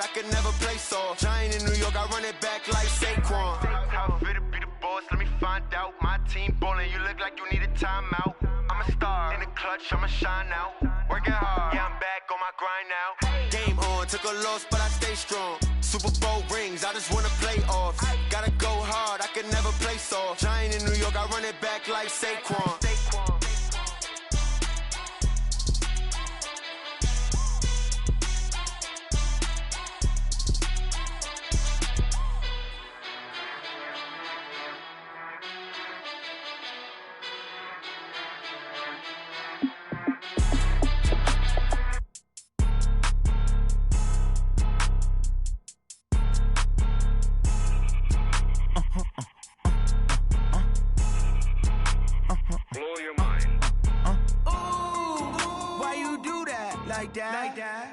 I could never play soft. Giant in New York, I run it back like Saquon. How fit to be the boss? Let me find out. My team ballin', you look like you need a timeout. I'm a star in the clutch, I'ma shine out. Working hard, yeah, I'm back on my grind now. Game on, took a loss, but I stay strong. Super Bowl rings, I just wanna play off. Gotta go hard, I could never play soft. Giant in New York, I run it back like Saquon.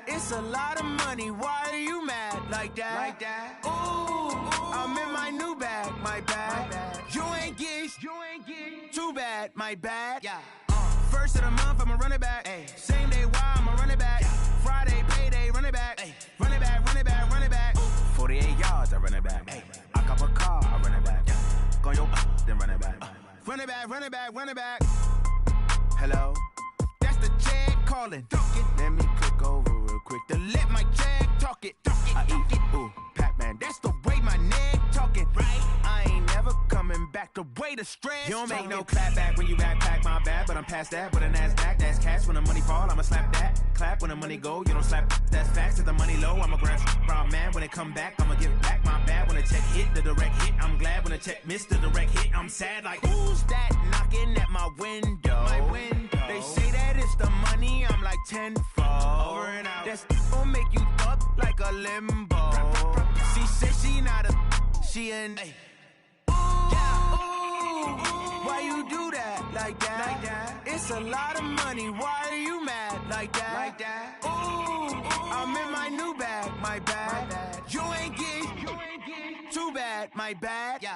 It's a lot of money, why are you mad like that? Ooh, I'm in my new bag, my bad. You ain't get too bad, my bad. First of the month, I'ma run it back. Same day, why I'ma run it back. Friday, payday, run it back. Run it back, run it back, run it back. 48 yards, I run it back. I cop a car, I run it back. Go yo, then run it back. Run it back, run it back, run it back. Hello? That's the check calling. Let me click over real quick to let my check talk it. I eat it, ooh, Pac-Man. That's the way my neck talking. Right? I ain't never coming back. The way the stress. You don't make no clap back when you backpack, my bad. But I'm past that with a NASDAQ. That's cash when the money fall. I'ma slap that. Clap when the money go. You don't slap. That's facts. If the money low, I'ma grab brown man. When it come back, I'ma give back my bad. When the check hit, the direct hit. I'm glad when the check missed the direct hit. I'm sad like, who's that knocking at my window? My window. They say that it's the money. I'm like tenfold. Over and out. That's gon' make you up like a limbo. She said she not a, she an. Why you do that like that? It's a lot of money. Why are you mad like that? Ooh, I'm in my new bag, my bad. You ain't get too bad, my bad.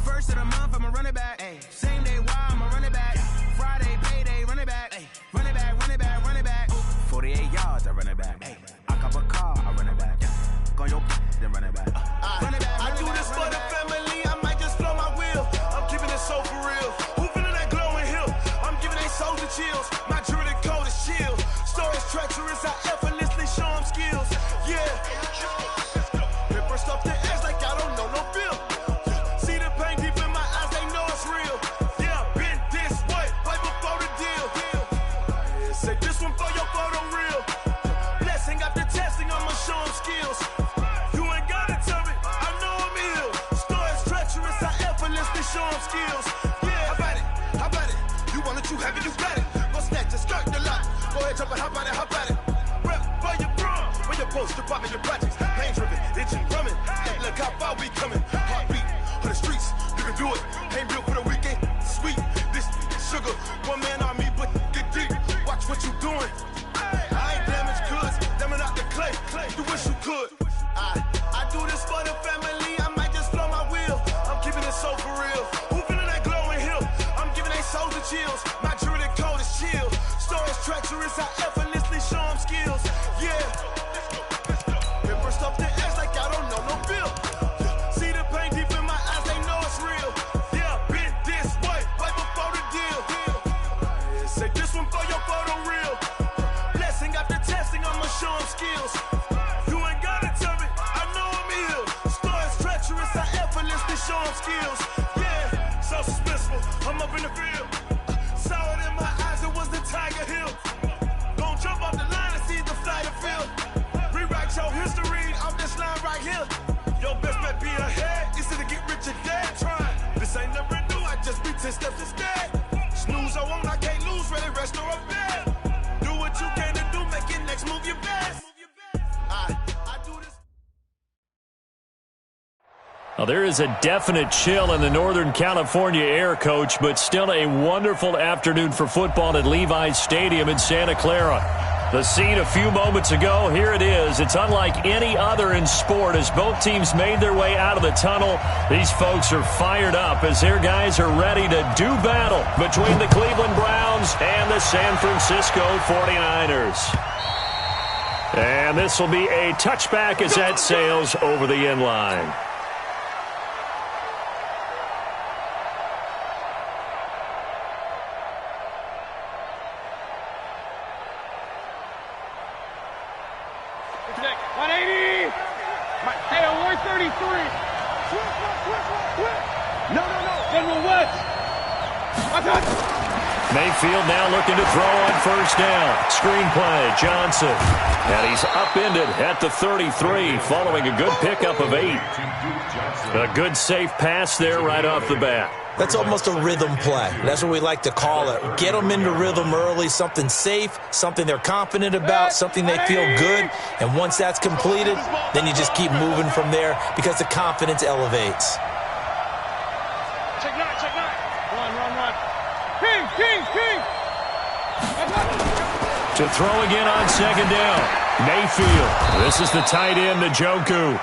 First of the month, I'ma run it back. Same day, why I'ma run it back. Friday, payday, run it back. Run it back, run it back, run it back. 48 yards, I run it back. I cop a car, I run it back. Go yo, then run it back. Run it back, I do this for the family, I might just blow my wheel. I'm keeping it so for real. Who feeling that glowing hill? I'm giving they soldier chills. My jewelry code is chill. Stories treacherous, I effortlessly show them skills. Yeah. Ripper stuff the edge like I don't know no feel. See the pain deep in my eyes, they know it's real. Yeah, been this way, right before the deal. Say this one for your photo real. Blessing after testing, I'ma show them skills. You ain't gotta tell me, I know I'm ill. Stories treacherous, I effortlessly show them skills. Yeah, how about it? You want it, you have it, you got it. Go snatch it, skirt the lot. Go ahead, jump it, how about it? Rep where you from, where you post, to pop in your projects. Pain driven, itching, drumming. Hey, look how far we coming. Heartbeat on the streets, you can do it. Ain't built for the weekend, sweet. This sugar, one man on me, but get deep. Watch what you doing. I ain't damaged goods, damn out the clay. You wish you could. I do this for the family, I might just blow my wheel. I'm keeping it so for real. Who feeling that glowing hill? I'm giving they soldier chills. My jewelry code is chill. Stories treacherous, I effortlessly show them skills. Yeah. Ripper stuff the edge like I don't know no feel. See the pain deep in my eyes, they know it's real. Yeah, been this way, right before the deal. Say this one for your photo real. Blessing after testing, I'ma show them skills. You ain't gotta tell me, I know I'm ill. Stories treacherous, I effortlessly show them skills. Yeah, so suspenseful, I'm up in the field. Saw it in my eyes, it was the Tiger Hill. Gon' jump off the line and see the flight of field. Rewrite your history off this line right here. Your best bet be ahead, instead to get rich or dead. Trying, this ain't never new, I just be 10 steps instead. Snooze I won't, I can't lose, ready, rest or a bed. Do what you can to do, make it next move your best. I do this. Well, there is a definite chill in the Northern California air, Coach, but still a wonderful afternoon for football at Levi's Stadium in Santa Clara. The scene a few moments ago, here it is. It's unlike any other in sport as both teams made their way out of the tunnel. These folks are fired up as their guys are ready to do battle between the Cleveland Browns and the San Francisco 49ers. And this will be a touchback as that sails over the end line. Mayfield now looking to throw on first down. Screenplay, Johnson. And he's upended at the 33 following a good pickup of 8. A good safe pass there right off the bat. That's almost a rhythm play. That's what we like to call it. Get them into rhythm early, something safe, something they're confident about, something they feel good. And once that's completed, then you just keep moving from there because the confidence elevates. Check nine. Run. King. To throw again on second down. Mayfield. This is the tight end, Njoku.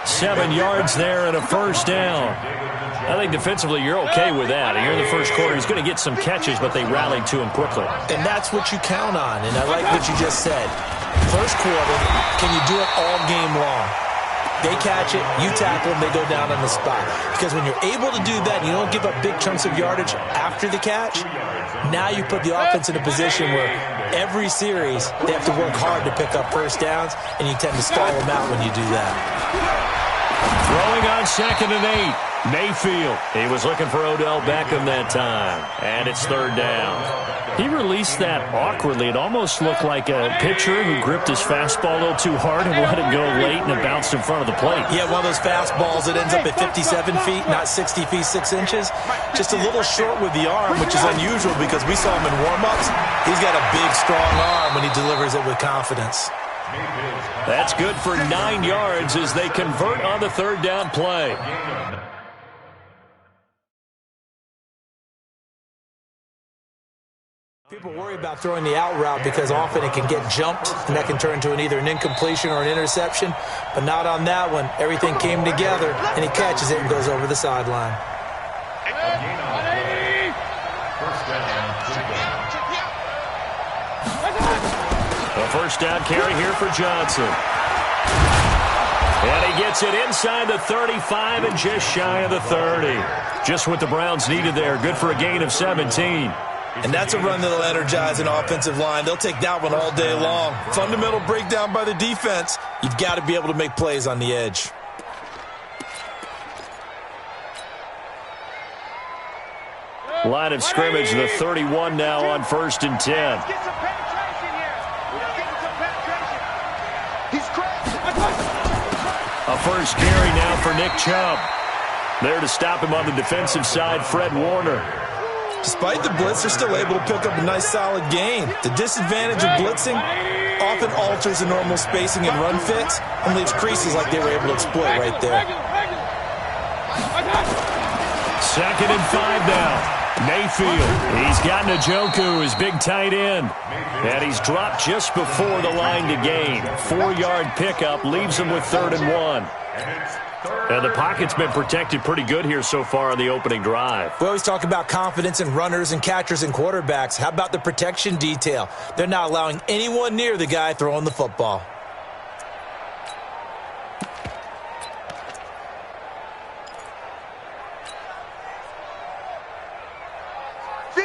7 yards there and a first down. I think defensively you're okay with that. Here in the first quarter, he's going to get some catches, but they rallied to him quickly. And that's what you count on, and I like what you just said. First quarter, can you do it all game long? They catch it, you tackle them, they go down on the spot. Because when you're able to do that, you don't give up big chunks of yardage after the catch, now you put the offense in a position where every series they have to work hard to pick up first downs, and you tend to stall them out when you do that. Throwing on second and 8. Mayfield. He was looking for Odell Beckham that time. And it's third down. He released that awkwardly. It almost looked like a pitcher who gripped his fastball a little too hard and let it go late, and it bounced in front of the plate. Yeah, one of those fastballs that ends up at 57 feet, not 60 feet, 6 inches. Just a little short with the arm, which is unusual because we saw him in warm-ups. He's got a big, strong arm when he delivers it with confidence. That's good for 9 yards as they convert on the third down play. People worry about throwing the out route because often it can get jumped, and that can turn into either an incompletion or an interception. But not on that one. Everything came together, and he catches it and goes over the sideline. A first down carry here for Johnson. And he gets it inside the 35 and just shy of the 30. Just what the Browns needed there. Good for a gain of 17. And that's a run that'll energize an offensive line. They'll take that one all day long. Fundamental breakdown by the defense. You've got to be able to make plays on the edge. Line of scrimmage, the 31 now on 1st and 10. A first carry now for Nick Chubb. There to stop him on the defensive side, Fred Warner. Despite the blitz, they're still able to pick up a nice, solid gain. The disadvantage of blitzing often alters the normal spacing and run fits and leaves creases like they were able to exploit right there. 2nd and 5 now. Mayfield, he's got Njoku, his big tight end. And he's dropped just before the line to gain. 4-yard pickup leaves him with 3rd and 1. And the pocket's been protected pretty good here so far on the opening drive. We always talk about confidence in runners and catchers and quarterbacks. How about the protection detail? They're not allowing anyone near the guy throwing the football.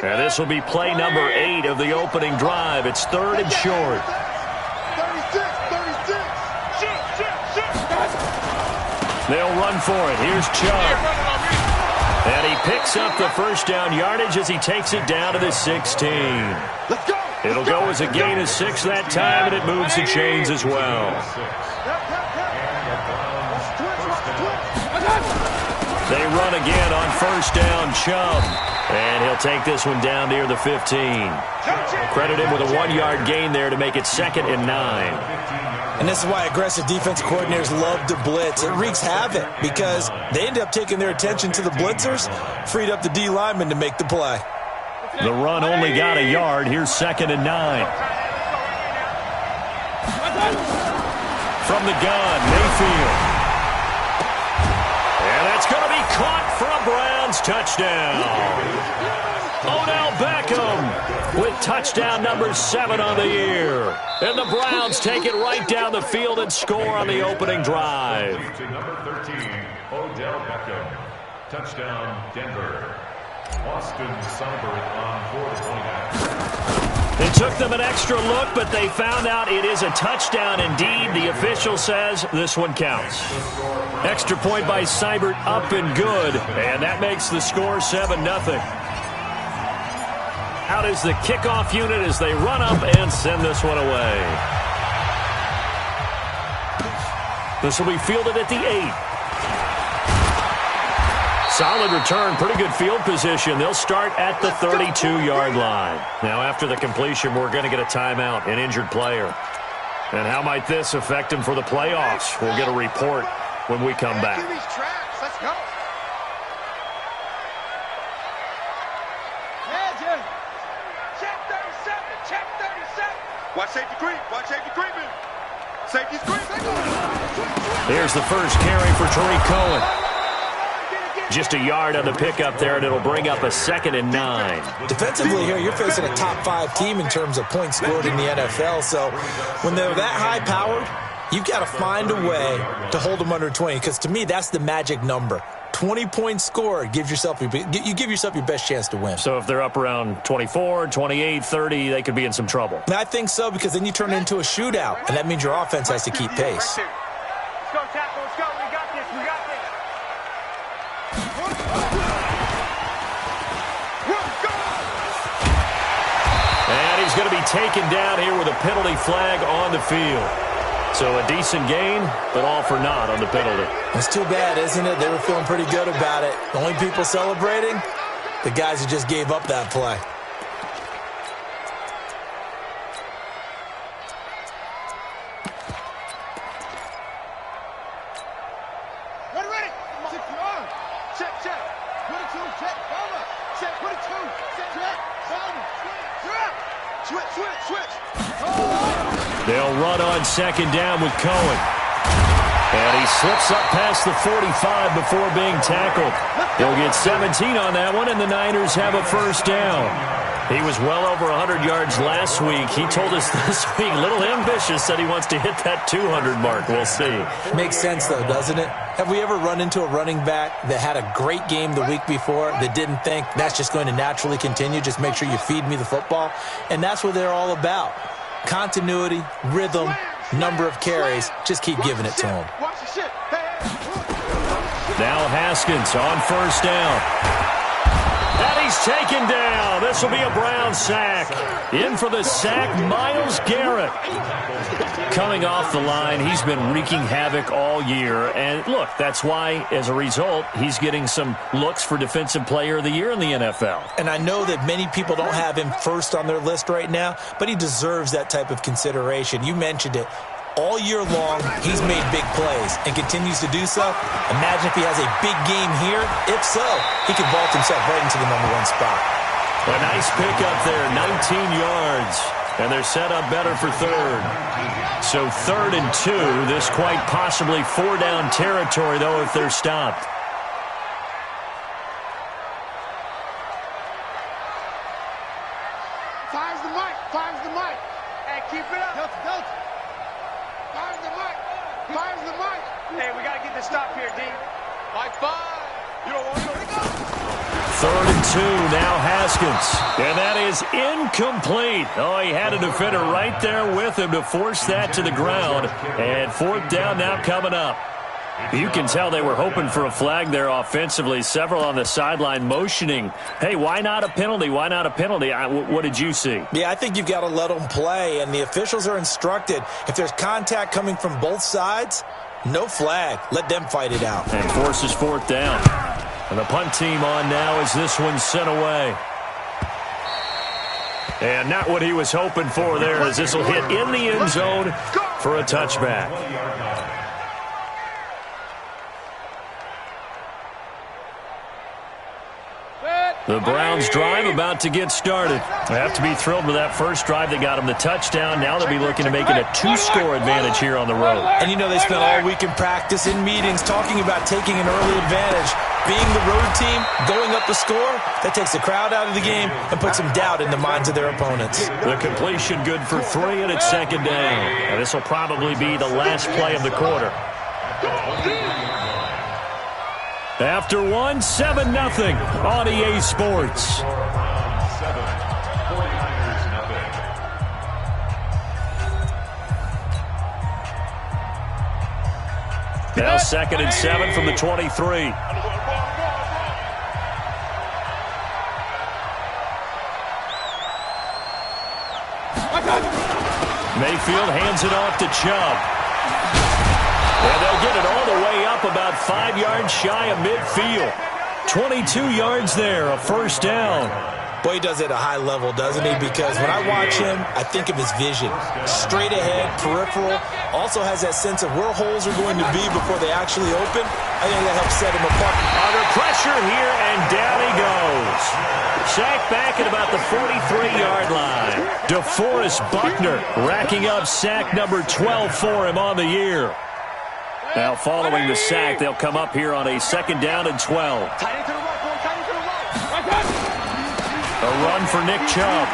And this will be play number 8 of the opening drive. It's 3rd and short. 36. They'll run for it. Here's Chubb. And he picks up the first down yardage as he takes it down to the 16. It'll go as a gain of 6 that time, and it moves the chains as well. They run again on first down, Chubb. And he'll take this one down near the 15. Credit him with a 1-yard gain there to make it 2nd and 9. And this is why aggressive defense coordinators love to blitz. It wreaks havoc because they end up taking their attention to the blitzers, freed up the D lineman to make the play. The run only got a yard. Here's 2nd and 9. From the gun, Mayfield. And that's going to be caught for a Browns touchdown. Odell Beckham with touchdown number 7 on the year. And the Browns take it right down the field and score on the opening drive. Number 13, Odell Beckham. Touchdown, Denver. Austin Sonberg on for the point out. It took them an extra look, but they found out it is a touchdown indeed. The official says this one counts. Extra point by Seibert up and good, and that makes the score 7-0. Out is the kickoff unit as they run up and send this one away. This will be fielded at the 8. Solid return, pretty good field position. They'll start at the 32-yard line. Now, after the completion, we're going to get a timeout, an injured player. And how might this affect him for the playoffs? We'll get a report when we come back. Let's go. Check 37. Check 37. Watch safety creep. Watch safety creeping. Safety's creeping. Here's the first carry for Tariq Cohen. Just a yard on the pickup there, and it'll bring up a 2nd and 9. Defensively here, you're facing a top-5 team in terms of points scored in the NFL. So when they're that high-powered, you've got to find a way to hold them under 20. Because to me, that's the magic number. 20 points scored, you give yourself your best chance to win. So if they're up around 24, 28, 30, they could be in some trouble. And I think so, because then you turn it into a shootout, and that means your offense has to keep pace. Let's go, tackle. Let's go. We got this. We got this. And he's going to be taken down here with a penalty flag on the field. So a decent gain, but all for naught on the penalty. It's too bad, isn't it? They were feeling pretty good about it. The only people celebrating, the guys who just gave up that play. Ready. Check. 22, check. Over. Check. 22, check. Over. Switch. They'll run on 2nd down with Cohen. And he slips up past the 45 before being tackled. They'll get 17 on that one, and the Niners have a first down. He was well over 100 yards last week. He told us this week, a little ambitious, said he wants to hit that 200 mark. We'll see. Makes sense, though, doesn't it? Have we ever run into a running back that had a great game the week before that didn't think that's just going to naturally continue? Just make sure you feed me the football. And that's what they're all about. Continuity, rhythm, number of carries. Just keep giving it to him. Now Haskins on first down. And he's taken down. This will be a Brown sack. In for the sack, Myles Garrett. Coming off the line, he's been wreaking havoc all year. And look, that's why, as a result, he's getting some looks for Defensive Player of the Year in the NFL. And I know that many people don't have him first on their list right now, but he deserves that type of consideration. You mentioned it. All year long, he's made big plays and continues to do so. Imagine if he has a big game here. If so, he could vault himself right into the #1 spot. A nice pickup there, 19 yards. And they're set up better for 3rd. So 3rd and 2. This quite possibly 4-down territory, though, if they're stopped. Fires the mic. Hey, keep it up. Don't. Fires the mic. Hey, we got to get the stop here, D. Mike 5. You don't want to go. 3rd and 2, now Haskins. And that is incomplete. Oh, he had a defender right there with him to force that to the ground. And 4th down now coming up. You can tell they were hoping for a flag there offensively. Several on the sideline motioning, hey, why not a penalty? Why not a penalty? What did you see? Yeah, I think you've got to let them play, and the officials are instructed. If there's contact coming from both sides, no flag. Let them fight it out. And forces 4th down. And the punt team on now as this one's sent away. And not what he was hoping for there, as this will hit in the end zone for a touchback. The Browns drive about to get started. They have to be thrilled with that first drive. They got them the touchdown. Now they'll be looking to make it a 2-score advantage here on the road. And you know they spent all week in practice, in meetings, talking about taking an early advantage. Being the road team, going up the score, that takes the crowd out of the game and puts some doubt in the minds of their opponents. The completion good for 3, and it's second down. And this will probably be the last play of the quarter. After 1, 7-0 on EA Sports. Now 2nd and 7 from the 23. Mayfield hands it off to Chubb. And they'll get it all the way up about 5 yards shy of midfield. 22 yards there, a first down. Boy, he does it at a high level, doesn't he? Because when I watch him, I think of his vision. Straight ahead, peripheral. Also has that sense of where holes are going to be before they actually open. I think that helps set him apart. Under pressure here, and down he goes. Sacked back at about the 43-yard line. DeForest Buckner racking up sack number 12 for him on the year. Now following the sack, they'll come up here on a 2nd down and 12. A run for Nick Chubb.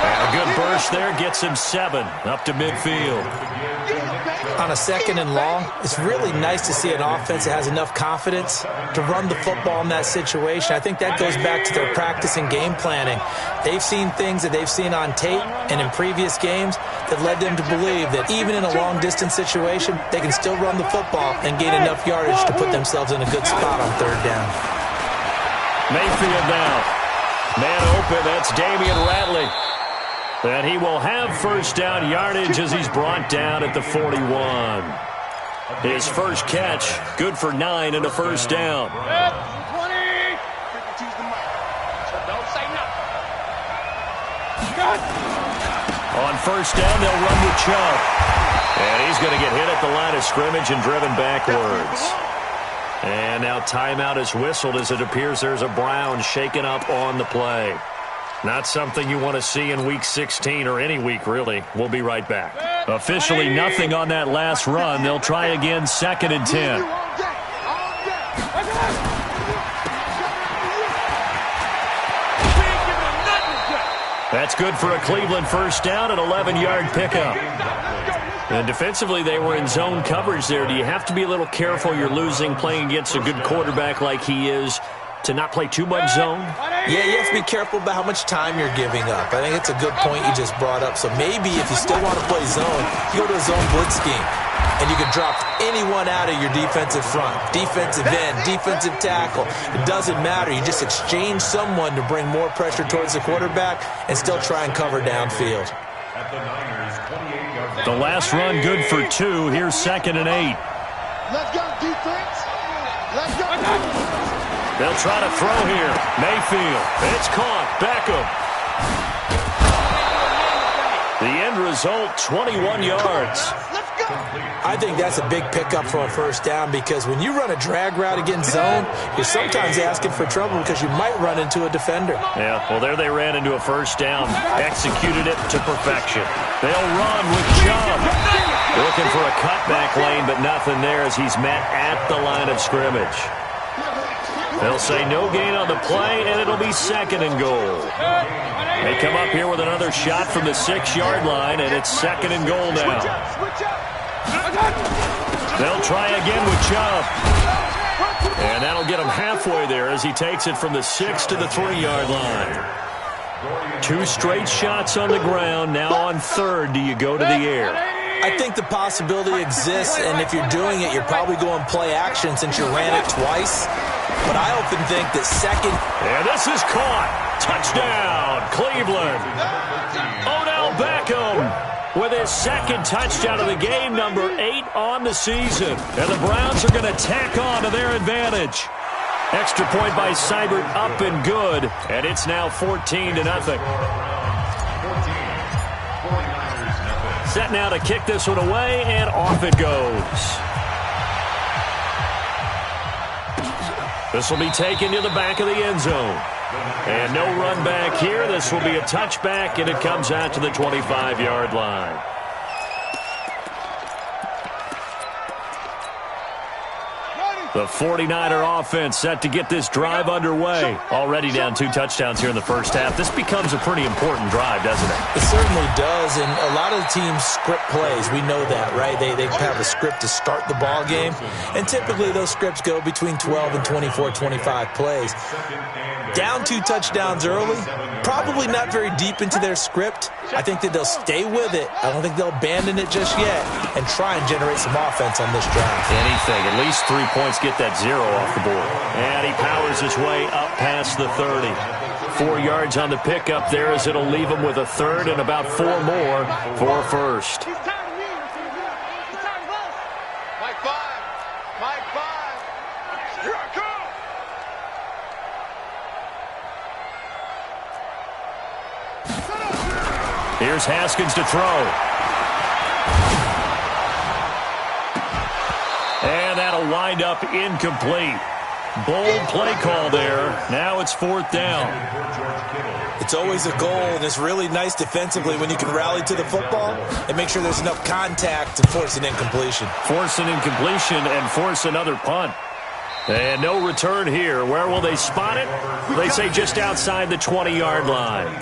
And a good burst there gets him 7 up to midfield. On a 2nd and long, it's really nice to see an offense that has enough confidence to run the football in that situation. I think that goes back to their practice and game planning. They've seen things that they've seen on tape and in previous games that led them to believe that even in a long-distance situation, they can still run the football and gain enough yardage to put themselves in a good spot on 3rd down. Mayfield now. Man open, that's Damian Ratley. And he will have first down yardage as he's brought down at the 41. His first catch, good for 9 and a first down. On first down, they'll run with Chubb. And he's going to get hit at the line of scrimmage and driven backwards. And now timeout is whistled as it appears there's a Brown shaken up on the play. Not something you want to see in Week 16 or any week, really. We'll be right back. Officially nothing on that last run. They'll try again, 2nd and 10. That's good for a Cleveland first down, an 11-yard pickup. And defensively, they were in zone coverage there. Do you have to be a little careful? You're losing, playing against a good quarterback like he is, to not play too much zone? Yeah, you have to be careful about how much time you're giving up. I think it's a good point you just brought up. So maybe if you still want to play zone, you go to a zone blitz scheme. And you can drop anyone out of your defensive front, defensive end, defensive tackle. It doesn't matter. You just exchange someone to bring more pressure towards the quarterback and still try and cover downfield. The last run good for 2. Here's 2nd and 8. Let's go, defense. Let's go. They'll try to throw here. Mayfield. It's caught. Beckham. The end result, 21 yards. I think that's a big pickup for a first down because when you run a drag route against zone, you're sometimes asking for trouble because you might run into a defender. Yeah, well, there they ran into a first down. Executed it to perfection. They'll run with Chubb. Looking for a cutback lane, but nothing there as he's met at the line of scrimmage. They'll say no gain on the play, and it'll be 2nd and goal. They come up here with another shot from the 6-yard line, and it's 2nd and goal now. They'll try again with Chubb. And that'll get him halfway there as he takes it from the 6 to the 3-yard line. 2 straight shots on the ground. Now on 3rd, do you go to the air? I think the possibility exists, and if you're doing it, you're probably going play action since you ran it twice. But I often think that 2nd... And this is caught. Touchdown, Cleveland. Odell Beckham with his 2nd touchdown of the game, number 8 on the season. And the Browns are going to tack on to their advantage. Extra point by Seibert up and good. And it's now 14-0. Set now to kick this one away, and off it goes. This will be taken to the back of the end zone. And no run back here. This will be a touchback, and it comes out to the 25-yard line. The 49er offense set to get this drive underway. Already down 2 touchdowns here in the first half. This becomes a pretty important drive, doesn't it? It certainly does, and a lot of the teams script plays. We know that, right? They have a script to start the ball game, and typically those scripts go between 12 and 24, 25 plays. Down 2 touchdowns early, probably not very deep into their script. I think that they'll stay with it. I don't think they'll abandon it just yet and try and generate some offense on this drive. Anything, at least 3 points, get that 0 off the board. And he powers his way up past the 30. 4 yards on the pickup there as it'll leave him with a third and about 4 more for a first. Mike 5. Mike 5. Here I come. Here's Haskins to throw. And that'll wind up incomplete. Bold play call there. Now it's 4th down. It's always a goal, and it's really nice defensively when you can rally to the football and make sure there's enough contact to force an incompletion. Force an incompletion and force another punt. And no return here. Where will they spot it? They say just outside the 20-yard line.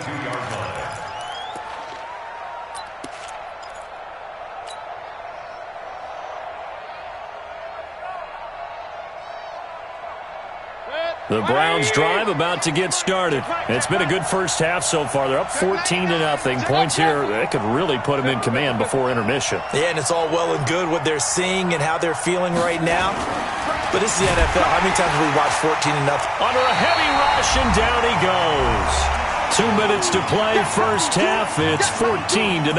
The Browns drive about to get started. It's been a good first half so far. They're up 14-0. Points here, that could really put them in command before intermission. Yeah, and it's all well and good what they're seeing and how they're feeling right now. But this is the NFL. How many times have we watched 14-0? Under a heavy rush, and down he goes. 2 minutes to play, first half. It's 14-0.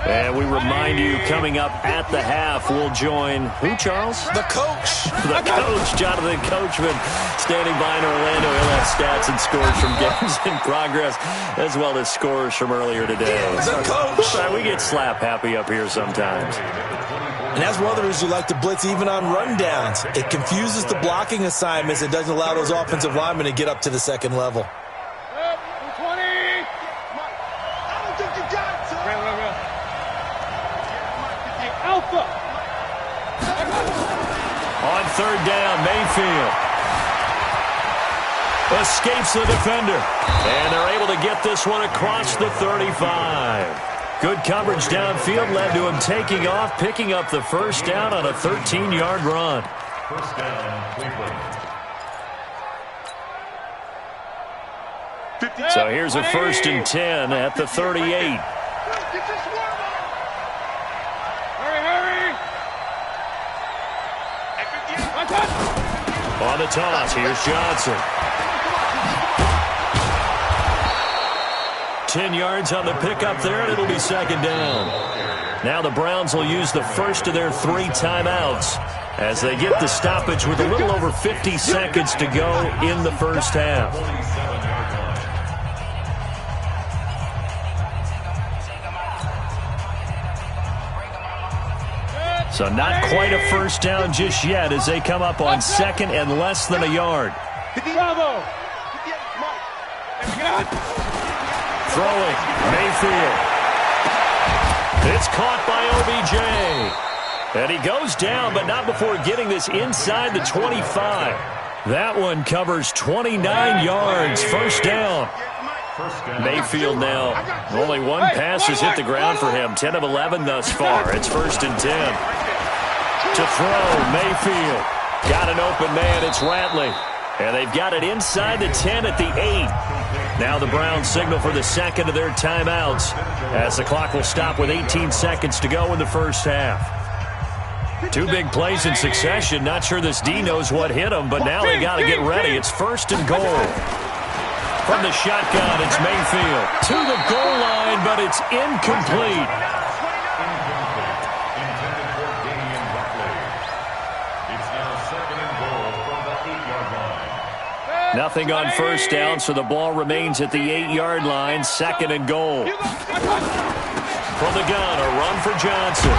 And we remind you, coming up at the half, we'll join who, Charles? The coach. The coach, Jonathan Coachman, standing by in Orlando. He'll have stats and scores from games in progress, as well as scores from earlier today. The coach. We get slap happy up here sometimes. And that's one of the reasons you like to blitz even on rundowns. It confuses the blocking assignments and doesn't allow those offensive linemen to get up to the second level. On 3rd down, Mayfield escapes the defender. And they're able to get this one across the 35. Good coverage downfield led to him taking off, picking up the first down on a 13-yard run. First down, Cleveland. So here's a 1st and 10 at the 38. On the toss, here's Johnson. 10 yards on the pickup there, and it'll be 2nd down. Now the Browns will use the first of their 3 timeouts as they get the stoppage with a little over 50 seconds to go in the first half. So not quite a first down just yet as they come up on 2nd and less than a yard. Throwing, Mayfield. It's caught by OBJ. And he goes down, but not before getting this inside the 25. That one covers 29 yards. First down. Mayfield now. Only one pass has hit the ground for him. 10 of 11 thus far. It's 1st and 10. To throw, Mayfield. Got an open man. It's Ratley. And they've got it inside the 10 at the 8. Now the Browns signal for the 2nd of their timeouts as the clock will stop with 18 seconds to go in the first half. 2 big plays in succession. Not sure this D knows what hit him, but now they got to get ready. It's 1st and goal. From the shotgun, it's Mayfield. To the goal line, but it's incomplete. Nothing on first down, so the ball remains at the 8-yard line. 2nd and goal. From the gun, a run for Johnson.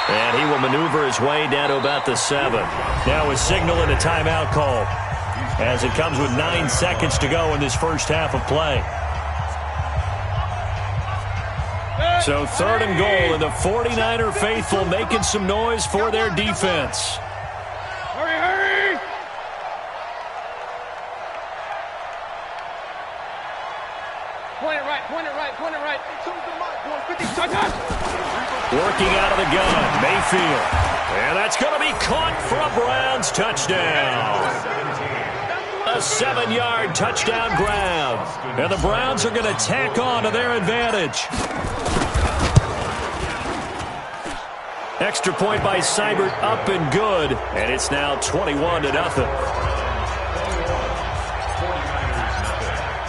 And he will maneuver his way down to about the 7. Now a signal and a timeout call as it comes with 9 seconds to go in this first half of play. So 3rd and goal, and the 49er faithful making some noise for their defense. Hurry, hurry! Point it right, point it right, point it right. Working out of the gun, Mayfield. And that's going to be caught for a Browns touchdown. A 7-yard touchdown grab. And the Browns are going to tack on to their advantage. Extra point by Seibert, up and good. And it's now 21-0.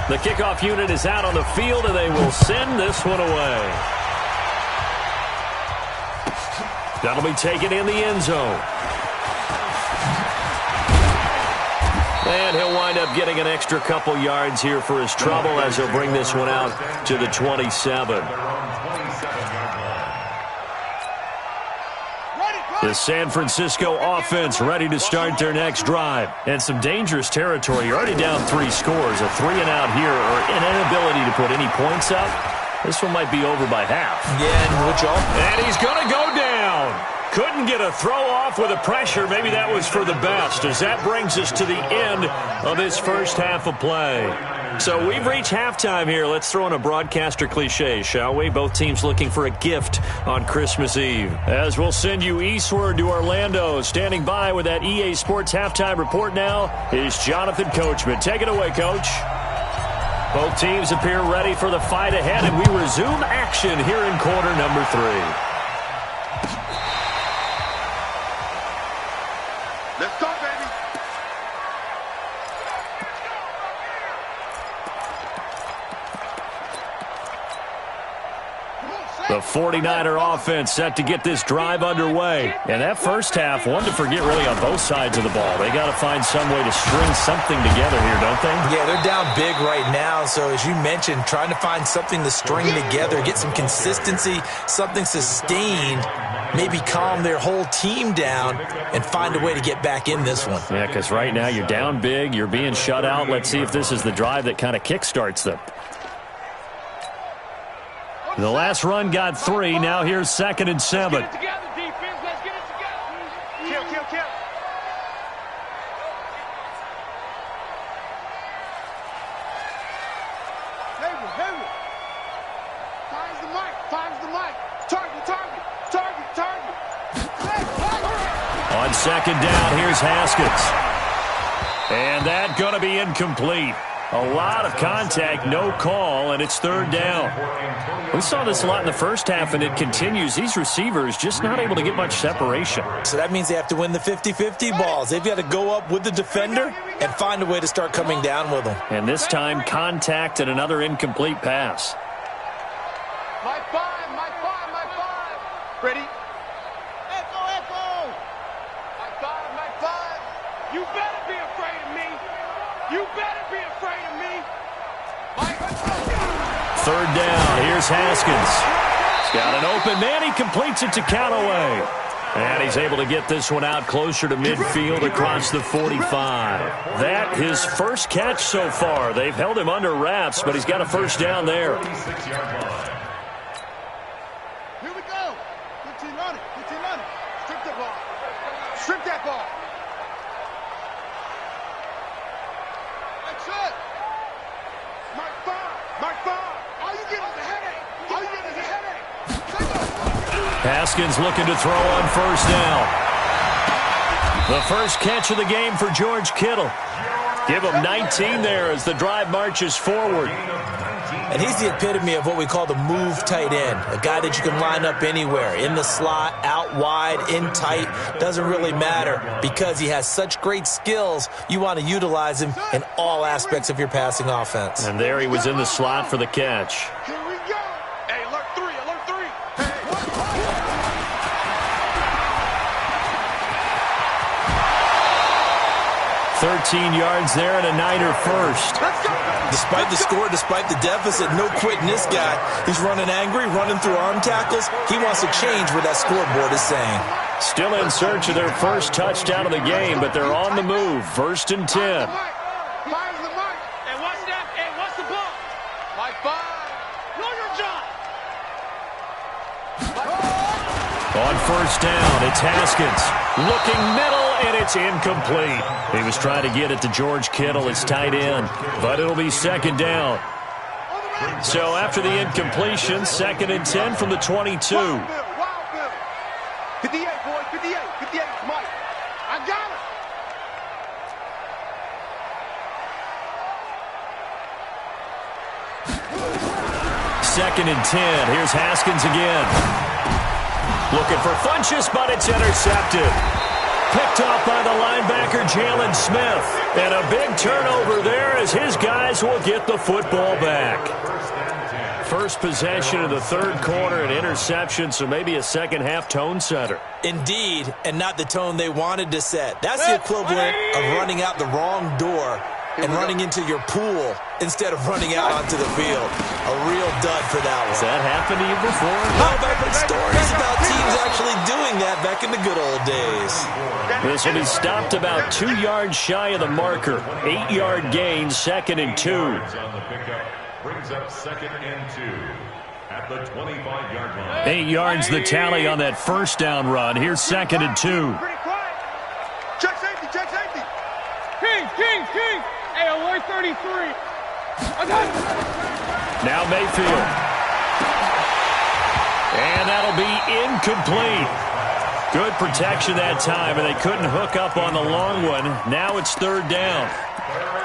The kickoff unit is out on the field, and they will send this one away. That'll be taken in the end zone. And he'll wind up getting an extra couple yards here for his trouble as he'll bring this one out to the 27. The San Francisco offense ready to start their next drive. And some dangerous territory. You're already down 3 scores. A 3-and-out here, or an inability to put any points up. This one might be over by half. Yeah, and he's going to go down. Couldn't get a throw off with the pressure. Maybe that was for the best, as that brings us to the end of this first half of play. So we've reached halftime here. Let's throw in a broadcaster cliche, shall we? Both teams looking for a gift on Christmas Eve. As we'll send you eastward to Orlando. Standing by with that EA Sports halftime report now is Jonathan Coachman. Take it away, Coach. Both teams appear ready for the fight ahead, and we resume action here in quarter number 3. Let's go, baby. The 49er offense set to get this drive underway. And that first half, one to forget really on both sides of the ball. They got to find some way to string something together here, don't they? Yeah, they're down big right now. So as you mentioned, trying to find something to string together, get some consistency, something sustained, maybe calm their whole team down and find a way to get back in this one. Yeah, because right now you're down big, you're being shut out. Let's see if this is the drive that kind of kickstarts them. The last run got 3. Now here's 2nd and 7. Let's get it together, defense. Let's get it together. Kill, kill, kill. Hayward. Finds the mic. Target. On 2nd down, here's Haskins. And that going to be incomplete. A lot of contact, no call, and it's 3rd down. We saw this a lot in the first half, and it continues. These receivers just not able to get much separation. So that means they have to win the 50-50 balls. They've got to go up with the defender and find a way to start coming down with them. And this time, contact and another incomplete pass. My five. Ready? Echo. My five. You better be afraid of me. Third down. Here's Haskins. He's got an open man. He completes it to Callaway. And he's able to get this one out closer to midfield across the 45. That his first catch so far. They've held him under wraps, but he's got a first down there. Here we go. 15 on it. Strip that ball. That's it. Mark 5. All you get is a headache. Haskins looking to throw on first down. The first catch of the game for George Kittle. Give him 19 there as the drive marches forward. And he's the epitome of what we call the move tight end, a guy that you can line up anywhere, in the slot, out wide, in tight, doesn't really matter because he has such great skills. You want to utilize him in all aspects of your passing offense. And there he was in the slot for the catch. Here we go. Hey, alert 3. 13 yards there and a Niner first. Despite the score, despite the deficit, no quitting this guy. He's running angry, running through arm tackles. He wants to change what that scoreboard is saying. Still in search of their first touchdown of the game, but they're on the move. 1st and 10. On 1st down, it's Haskins. Looking middle, and it's incomplete. He was trying to get it to George Kittle, his tight end, but it'll be 2nd down. So after the incompletion, 2nd and 10 from the 22. 58, boy, 58, 58, Mike. I got it. 2nd and 10. Here's Haskins again. Looking for Funchess, but it's intercepted. Picked off by the linebacker, Jalen Smith. And a big turnover there as his guys will get the football back. First possession of the 3rd quarter, an interception, so maybe a second-half tone setter. Indeed, and not the tone they wanted to set. That's the equivalent of running out the wrong door and running into your pool instead of running out onto the field. A real dud for that one. Has that happened to you before? How about stories about teams actually doing that back in the good old days? This will be stopped about 2 yards shy of the marker. 8-yard gain, 2nd and 2. Brings up 2nd and 2 at the 25-yard line. 8 yards the tally on that 1st down run. Here's 2nd and 2. Check safety, check safety. King. Hey, alert 33. Now Mayfield. And that'll be incomplete. Good protection that time, and they couldn't hook up on the long one. Now it's 3rd down.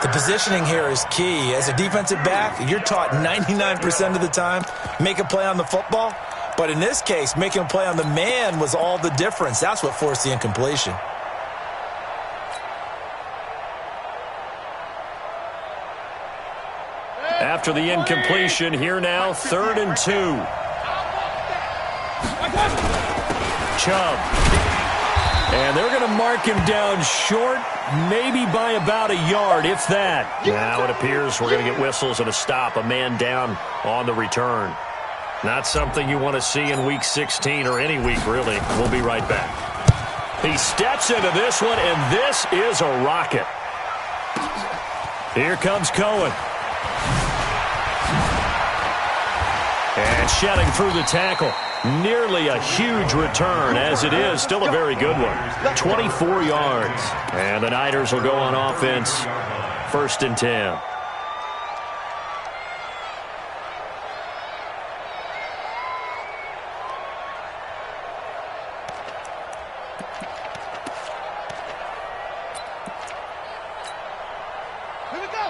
The positioning here is key. As a defensive back, you're taught 99% of the time, make a play on the football. But in this case, making a play on the man was all the difference. That's what forced the incompletion. After the incompletion, here now, 3rd and 2. Chubb. And they're going to mark him down short, maybe by about a yard, if that. Now it appears we're going to get whistles and a stop, a man down on the return. Not something you want to see in Week 16 or any week, really. We'll be right back. He steps into this one, and this is a rocket. Here comes Cohen. And shedding through the tackle. Nearly a huge return, as it is. Still a very good one. 24 yards. And the Niners will go on offense. 1st and 10.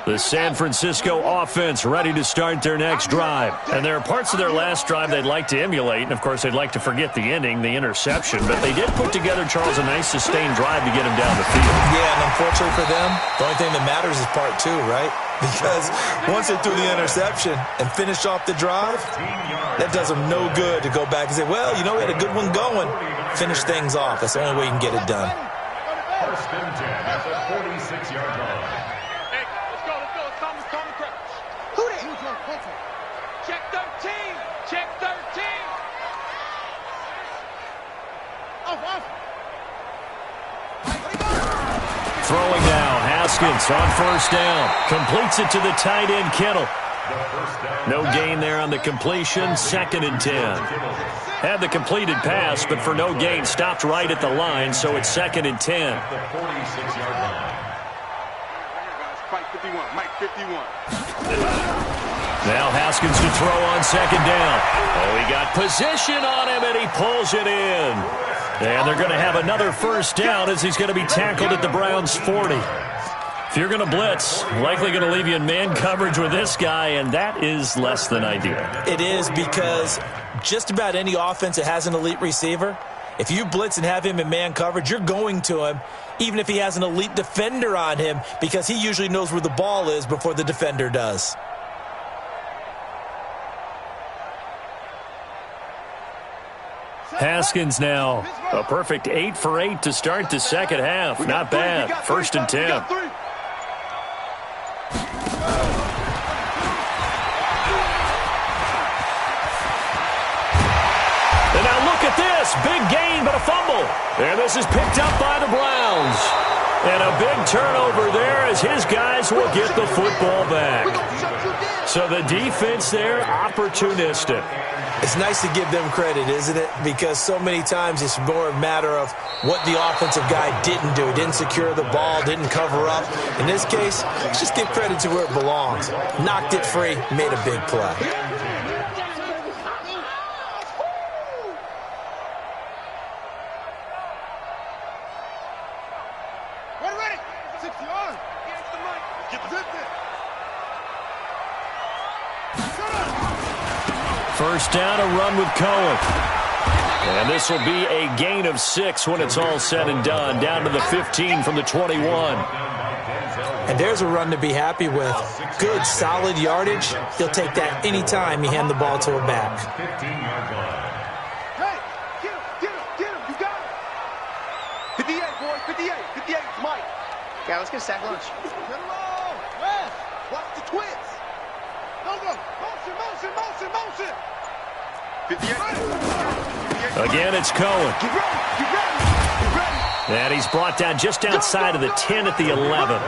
The San Francisco offense ready to start their next drive. And there are parts of their last drive they'd like to emulate. And, of course, they'd like to forget the ending, the interception. But they did put together, Charles, a nice sustained drive to get him down the field. Yeah, and unfortunately for them, the only thing that matters is part 2, right? Because once they threw the interception and finished off the drive, that does them no good to go back and say, well, you know, we had a good one going. Finish things off. That's the only way you can get it done. 1st and 10 at the 46-yard line. Check 13. Check 13. Throwing now, Haskins on 1st down. Completes it to the tight end, Kittle. No gain there on the completion. 2nd and 10. Had the completed pass, but for no gain, stopped right at the line, so it's 2nd and 10. The 46-yard line. Mike 51. Mike 51. Now Haskins to throw on 2nd down. Oh, he got position on him, and he pulls it in. And they're going to have another 1st down as he's going to be tackled at the Browns' 40. If you're going to blitz, likely going to leave you in man coverage with this guy, and that is less than ideal. It is, because just about any offense that has an elite receiver, if you blitz and have him in man coverage, you're going to him, even if he has an elite defender on him, because he usually knows where the ball is before the defender does. Haskins now. A perfect 8 for 8 to start the second half. Not bad. 1st and 10. And now look at this. Big gain, but a fumble. And this is picked up by the Browns. And a big turnover there as his guys will get the football back. So the defense there, opportunistic. It's nice to give them credit, isn't it? Because so many times it's more a matter of what the offensive guy didn't do. Didn't secure the ball, didn't cover up. In this case, let's just give credit to where it belongs. Knocked it free, made a big play. First down, a run with Cohen. And this will be a gain of 6 when it's all said and done. Down to the 15 from the 21. And there's a run to be happy with. Good, solid yardage. He'll take that any time you hand the ball to a back. Hey, get him, you got it. 58, boys, 58, 58, Mike. Yeah, let's get a sack lunch. Get him on, Wes, watch the twins. Go, motion. 58. Again, it's Cohen. Get ready. And he's brought down just outside of the 10 at the 11.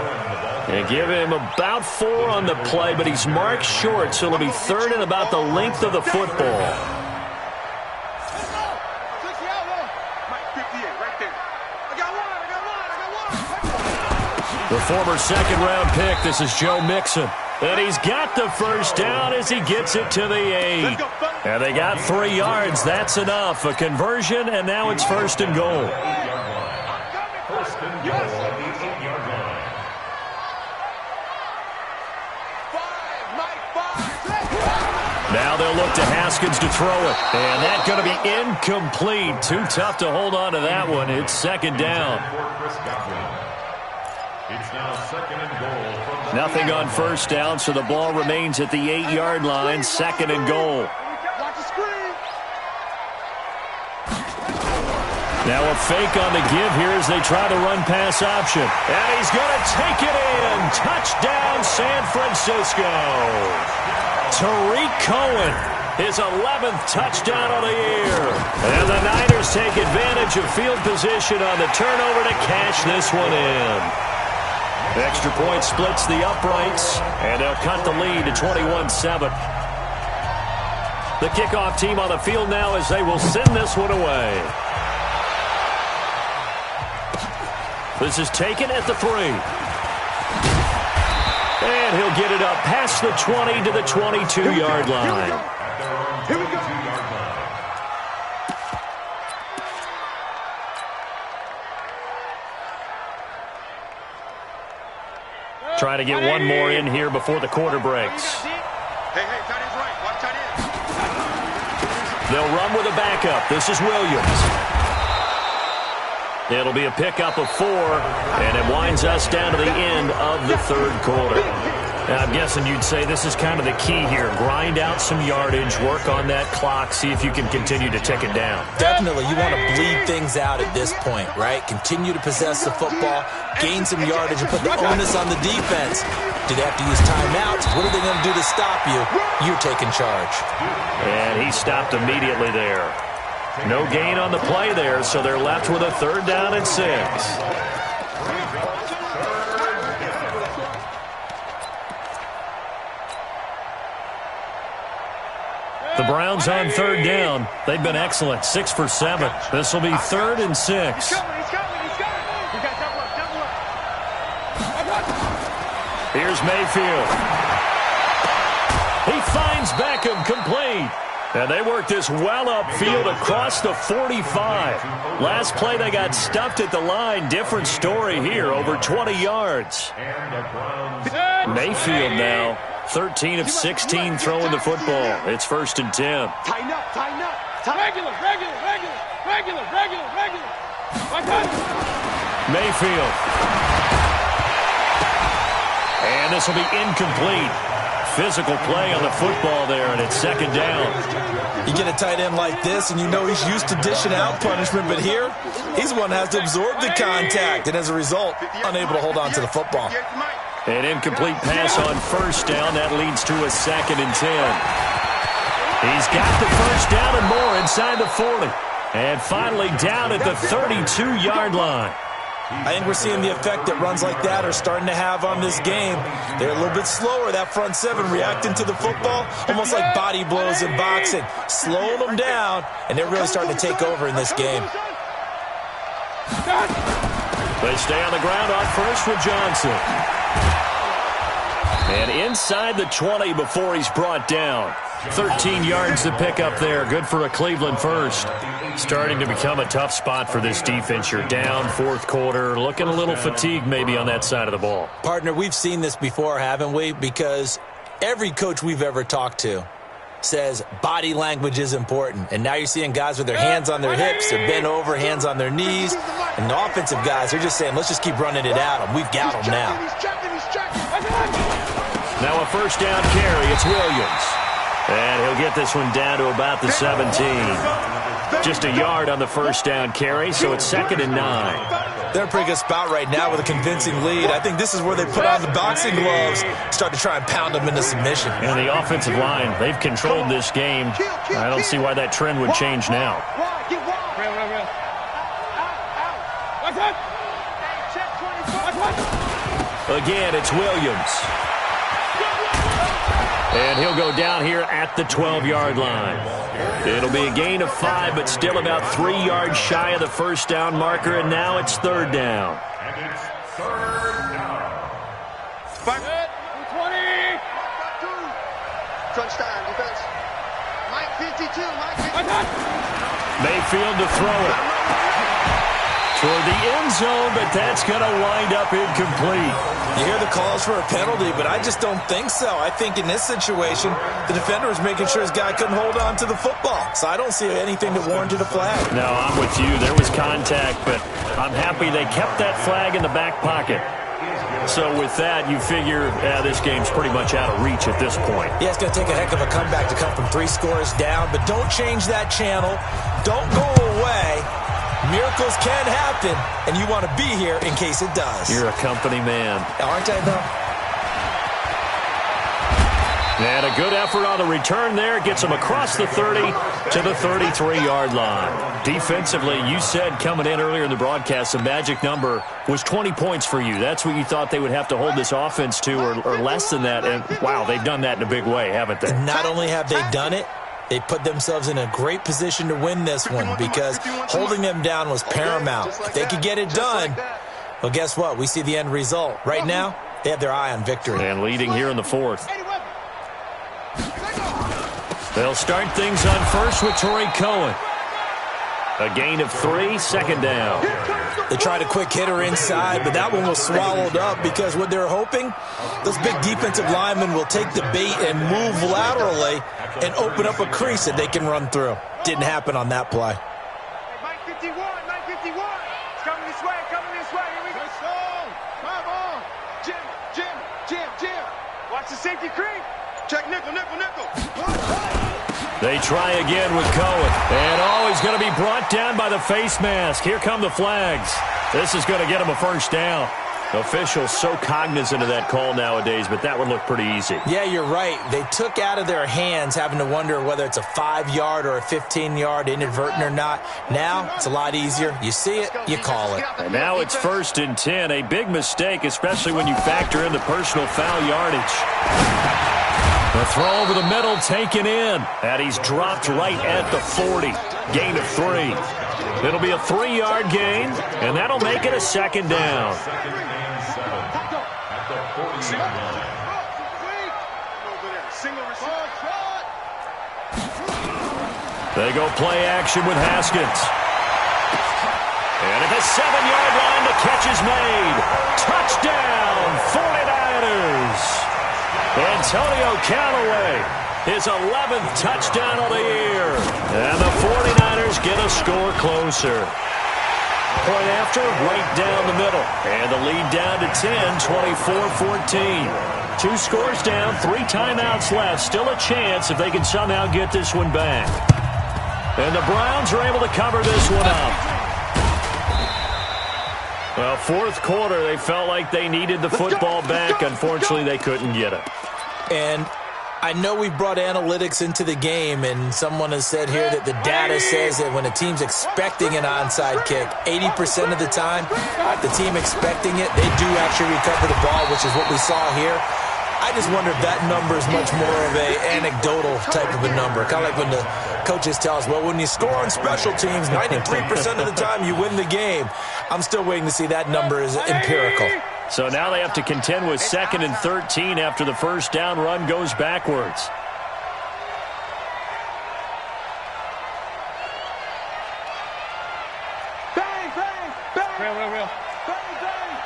And give him about 4 on the play, but he's marked short, so it'll be 3rd and about the length of the football. The former second-round pick, this is Joe Mixon. And he's got the first down as he gets it to the 8. And they got 3 yards. That's enough. A conversion, and now it's 1st and goal. First and goal at the 8-yard line. Now they'll look to Haskins to throw it. And that's going to be incomplete. Too tough to hold on to that one. It's 2nd down. It's now 2nd and goal. Nothing on 1st down, so the ball remains at the 8-yard line. 2nd and goal. Now a fake on the give here as they try the run-pass option. And he's going to take it in. Touchdown, San Francisco. Tariq Cohen, his 11th touchdown of the year. And the Niners take advantage of field position on the turnover to cash this one in. Extra point splits the uprights, and they'll cut the lead to 21-7. The kickoff team on the field now as they will send this one away. This is taken at the 3. And he'll get it up past the 20 to the 22-yard line. Here we go. Trying to get one more in here before the quarter breaks. Hey, tight end's right. Watch tight end. They'll run with a backup. This is Williams. It'll be a pickup of 4, and it winds us down to the end of the 3rd quarter. Now, I'm guessing you'd say this is kind of the key here. Grind out some yardage, work on that clock, see if you can continue to tick it down. Definitely, you want to bleed things out at this point, right? Continue to possess the football, gain some yardage, and put the onus on the defense. Do they have to use timeouts? What are they going to do to stop you? You're taking charge. And he stopped immediately there. No gain on the play there, so they're left with a 3rd down and 6. The Browns on 3rd down. They've been excellent, 6 for 7. This will be 3rd and 6. He's coming. We got double up. Here's Mayfield. He finds Beckham complete. And they work this well upfield across the 45. Last play they got stuffed at the line. Different story here, over 20 yards. Mayfield now, 13 of 16 throwing the football. It's 1st and 10. Tighten up. Regular. Mayfield. And this will be incomplete. Physical play on the football there, and it's 2nd down. You get a tight end like this, and you know he's used to dishing out punishment, but here, he's the one that has to absorb the contact, and as a result, unable to hold on to the football. An incomplete pass on first down. That leads to a 2nd and 10. He's got the first down and more inside the 40. And finally down at the 32-yard line. I think we're seeing the effect that runs like that are starting to have on this game. They're a little bit slower, that front seven, reacting to the football, almost like body blows in boxing, slowing them down, and they're really starting to take over in this game. They stay on the ground on first with Johnson. And inside the 20 before he's brought down. 13 yards to pick up there. Good for a Cleveland first. Starting to become a tough spot for this defense. You're down, fourth quarter. Looking a little fatigued maybe on that side of the ball. Partner, we've seen this before, haven't we? Because every coach we've ever talked to says body language is important. And now you're seeing guys with their hands on their hips. They're bent over, hands on their knees. And the offensive guys are just saying, let's just keep running it at them. We've got them now. Now a first down carry. It's Williams. And he'll get this one down to about the 17. Just a yard on the first down carry, so it's 2nd and 9. They're in a pretty good spot right now with a convincing lead. I think this is where they put on the boxing gloves, start to try and pound them into submission. And the offensive line, they've controlled this game. I don't see why that trend would change now. Again, it's Williams. And he'll go down here at the 12-yard line. It'll be a gain of 5, but still about 3 yards shy of the first down marker, and now it's 3rd down. And it's 3rd down. 20. Touchdown, defense. Mike 52, Mike 52. Mayfield to throw it. Toward the end zone, but that's going to wind up incomplete. You hear the calls for a penalty, but I just don't think so. I think in this situation, the defender was making sure his guy couldn't hold on to the football. So I don't see anything that warranted a flag. No, I'm with you. There was contact, but I'm happy they kept that flag in the back pocket. So with that, you figure this game's pretty much out of reach at this point. Yeah, it's going to take a heck of a comeback to come from 3 scores down, but don't change that channel. Don't go away. Miracles can happen, and you want to be here in case it does. You're a company man. Aren't I, though? And a good effort on the return there. Gets him across the 30 to the 33-yard line. Defensively, you said coming in earlier in the broadcast, the magic number was 20 points for you. That's what you thought they would have to hold this offense to, or less than that. And, wow, they've done that in a big way, haven't they? Not only have they done it, they put themselves in a great position to win this one because holding them down was paramount. If they could get it done, well, guess what? We see the end result. Right now, they have their eye on victory. And leading here in the 4th. They'll start things on first with Torrey Cohen. A gain of 3, 2nd down. They tried a quick hitter inside, but that one was swallowed up because what they're hoping, those big defensive linemen will take the bait and move laterally and open up a crease that they can run through. Didn't happen on that play. Mike 51, Mike 51. It's coming this way, Here we go. Come on. Jim. Watch the safety creep. Check nickel. They try again with Cohen. And he's going to be brought down by the face mask. Here come the flags. This is going to get him a first down. Officials so cognizant of that call nowadays, but that would look pretty easy. Yeah, you're right. They took out of their hands having to wonder whether it's a 5-yard or a 15-yard inadvertent or not. Now, it's a lot easier. You see it, you call it. And now it's 1st and 10. A big mistake, especially when you factor in the personal foul yardage. The throw over the middle taken in. And he's dropped right at the 40. Gain of 3. It'll be a 3-yard gain, and that'll make it a 2nd down. They go play action with Haskins. And at the 7-yard line, the catch is made. Touchdown, 49ers. Antonio Callaway, his 11th touchdown of the year. And the 49ers get a score closer. Point after, right down the middle. And the lead down to 10, 24-14. 2 scores down, 3 timeouts left. Still a chance if they can somehow get this one back. And the Browns are able to cover this one up. Well, fourth quarter, they felt like they needed the football back. Unfortunately, they couldn't get it. And I know we've brought analytics into the game, and someone has said here that the data says that when a team's expecting an onside kick, 80% of the time, the team expecting it, they do actually recover the ball, which is what we saw here. I just wonder if that number is much more of an anecdotal type of a number. Kind of like when the coaches tell us, well, when you score on special teams, 93% of the time you win the game. I'm still waiting to see that number is empirical. So now they have to contend with 2nd and 13 after the first down run goes backwards. Bang, bang, bang. Real. Bang, bang.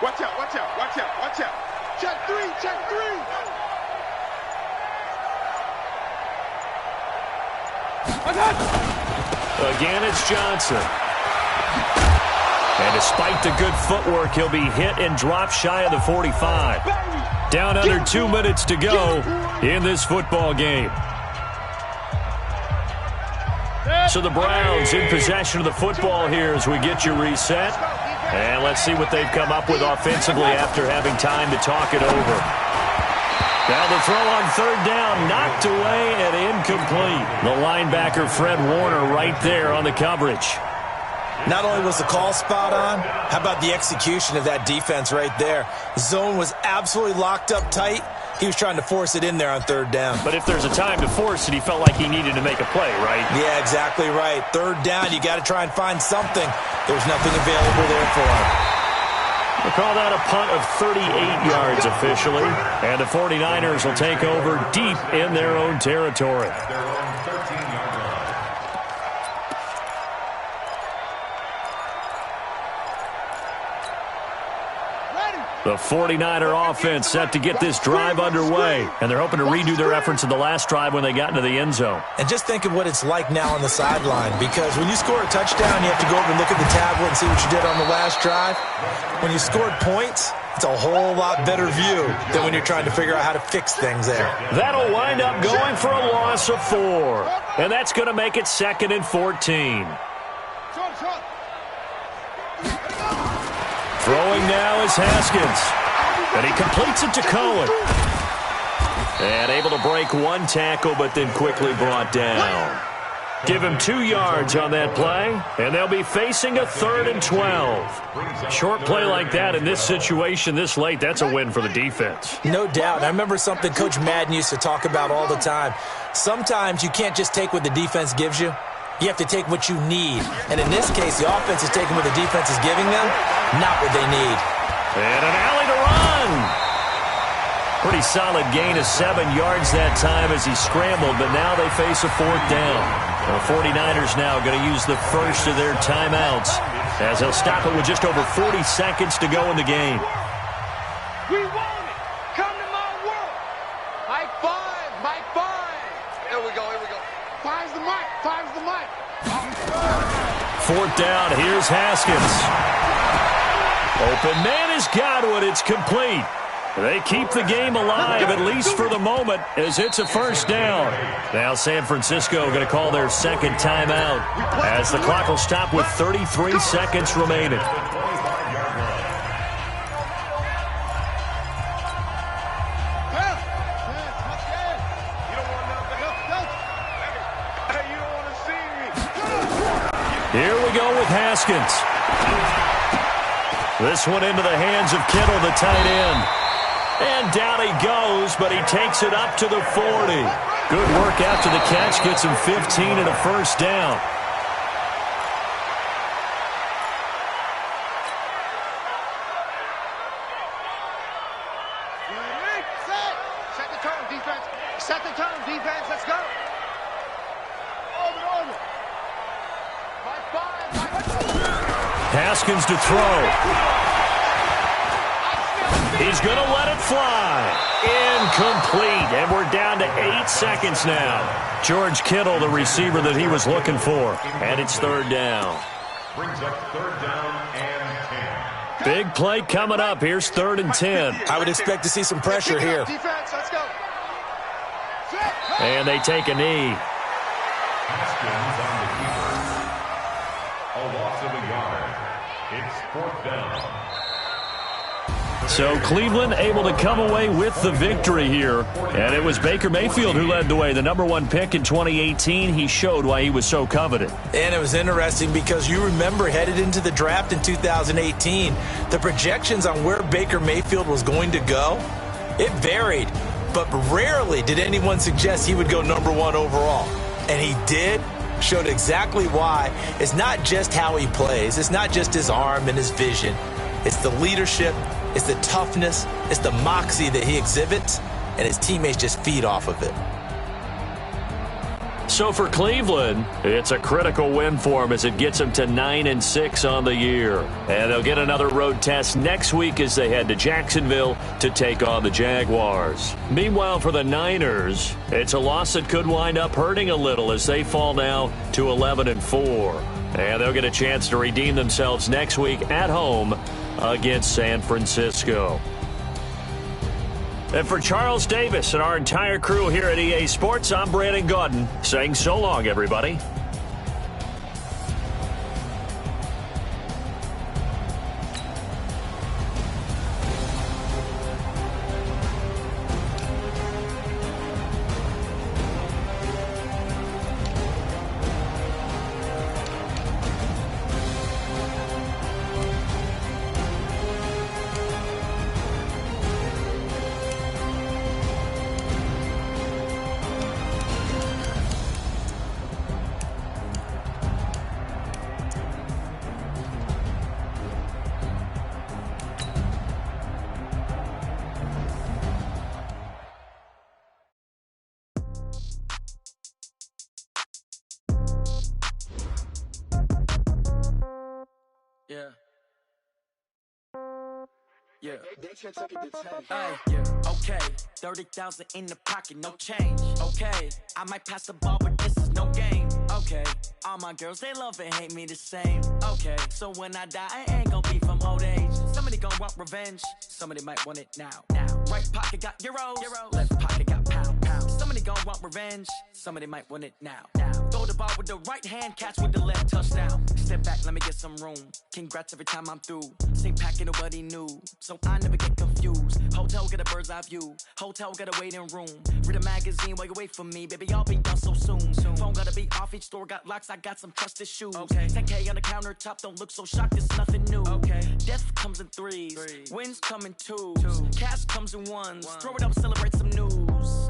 Watch out. Check 3. Again, it's Johnson. And despite the good footwork, he'll be hit and drop shy of the 45. Down under 2 minutes to go in this football game. So the Browns in possession of the football here as we get you reset. And let's see what they've come up with offensively after having time to talk it over. Now the throw on 3rd down, knocked away and incomplete. The linebacker, Fred Warner, right there on the coverage. Not only was the call spot on, how about the execution of that defense right there? Zone was absolutely locked up tight. He was trying to force it in there on 3rd down. But if there's a time to force it, he felt like he needed to make a play, right? Yeah, exactly right. 3rd down, you got to try and find something. There's nothing available there for him. We'll call that a punt of 38 yards officially. And the 49ers will take over deep in their own territory. The 49er offense set to get this drive underway. And they're hoping to redo their efforts in the last drive when they got into the end zone. And just think of what it's like now on the sideline. Because when you score a touchdown, you have to go over and look at the tablet and see what you did on the last drive. When you scored points, it's a whole lot better view than when you're trying to figure out how to fix things there. That'll wind up going for a loss of 4. And that's going to make it 2nd and 14. Throwing now is Haskins. And he completes it to Cohen. And able to break 1 tackle, but then quickly brought down. Give him 2 yards on that play, and they'll be facing a 3rd and 12. Short play like that in this situation this late, that's a win for the defense. No doubt. I remember something Coach Madden used to talk about all the time. Sometimes you can't just take what the defense gives you. You have to take what you need. And in this case, the offense is taking what the defense is giving them, not what they need. And an alley to run. Pretty solid gain of 7 yards that time as he scrambled, but now they face a 4th down. The 49ers now going to use the first of their timeouts as they'll stop it with just over 40 seconds to go in the game. We want it. Come to my world. High five. High five. Here we go. Five's the mic. 4th down. Here's Haskins. Open man has got it. It's complete. They keep the game alive, at least for the moment, as it's a 1st down. Now San Francisco going to call their 2nd timeout as the clock will stop with 33 seconds remaining. Here we go with Haskins. This one into the hands of Kittle, the tight end. And down he goes, but he takes it up to the 40. Good work after the catch, gets him 15 and a 1st down. Set the tone, defense. Set the tone, defense. Let's go. Over. Haskins to throw. He's going to let it fly. Incomplete. And we're down to 8 seconds now. George Kittle, the receiver that he was looking for. And it's 3rd down. Brings up 3rd down and 10. Big play coming up. Here's 3rd and 10. I would expect to see some pressure here. Defense, let's go. And they take a knee. Haskins on the keeper. A loss of a yard. It's 4th down. So Cleveland able to come away with the victory here. And it was Baker Mayfield who led the way. The #1 pick in 2018. He showed why he was so coveted. And it was interesting because you remember headed into the draft in 2018, the projections on where Baker Mayfield was going to go, it varied. But rarely did anyone suggest he would go #1 overall. And he did. Showed exactly why. It's not just how he plays. It's not just his arm and his vision. It's the leadership. It's the toughness. It's the moxie that he exhibits. And his teammates just feed off of it. So for Cleveland, it's a critical win for them as it gets them to 9-6 on the year. And they'll get another road test next week as they head to Jacksonville to take on the Jaguars. Meanwhile, for the Niners, it's a loss that could wind up hurting a little as they fall now to 11-4. And they'll get a chance to redeem themselves next week at home against San Francisco. And for Charles Davis and our entire crew here at EA Sports, I'm Brandon Gaudin saying so long, everybody. Yeah. Okay. 30,000 in the pocket, no change. Okay. I might pass the ball, but this is no game. Okay. All my girls, they love and hate me the same. Okay. So when I die, I ain't gonna be from old age. Somebody gonna want revenge. Somebody might want it now. Right pocket got euros. Left pocket got pounds. Somebody gonna want revenge. Somebody might want it now. Throw the ball with the right hand, catch with the left, touchdown. Step back, let me get some room. Congrats every time I'm through. Same packet, nobody knew. So I never get confused. Hotel get a bird's eye view. Hotel get a waiting room. Read a magazine while you wait for me. Baby, I'll be done so soon. Phone gotta be off, each store got locks. I got some trusted shoes. 10K on the countertop, don't look so shocked, it's nothing new. Death comes in threes. Wins come in twos. Cash comes in ones. Throw it up, celebrate some news.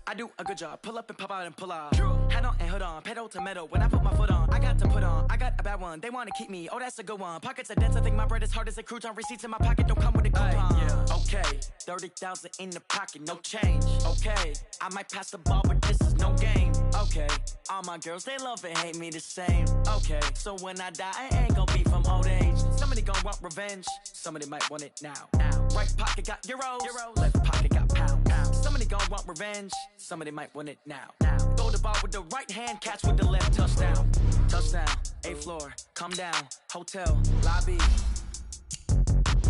I do a good job. Pull up and pop out and pull out. Head on and hood on. Pedal to metal. When I put my foot on, I got to put on. I got a bad one. They want to keep me. Oh, that's a good one. Pockets are dense. I think my bread is hard as a crouton. Receipts in my pocket don't come with a coupon. Okay. 30,000 in the pocket. No change. Okay. I might pass the ball, but this is no game. Okay. All my girls, they love and hate me the same. Okay. So when I die, I ain't gonna be from old age. Somebody gonna want revenge. Somebody might want it now. Right pocket got euros. Left pocket got pounds. Somebody gonna want revenge. Somebody might want it now. Throw the ball with the right hand, catch with the left, touchdown. Touchdown, 8th floor, come down, hotel, lobby.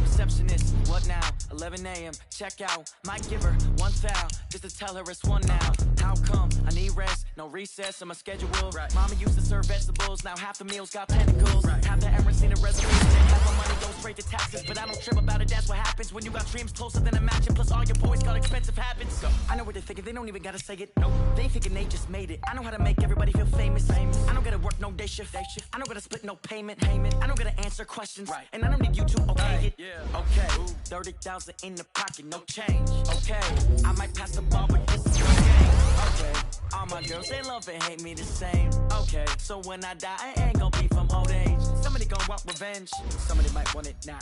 Receptionist, what now? 11 a.m., check out. Might give her one foul, just to tell her it's one now. How come? I need rest, no recess in my schedule. Mama used to serve vegetables, now half the meals got tentacles. Have the errands in a reservation, half my money goes straight to taxes. But I don't trip about it, that's what happens when you got dreams closer than a match. And plus all your boys got expensive habits. I know what they're thinking, they don't even gotta say it. Nope. They thinking they just made it. I know how to make everybody feel famous. I don't gotta work no day shift. I don't gotta split no payment. I don't gotta answer questions. And I don't need you to okay it. Okay, 30,000 in the pocket, no change. Okay, I might pass the ball, but this is no game. Okay, all my girls, they love and hate me the same. Okay, so when I die, I ain't gonna be from old age. Somebody gonna want revenge. Somebody might want it now.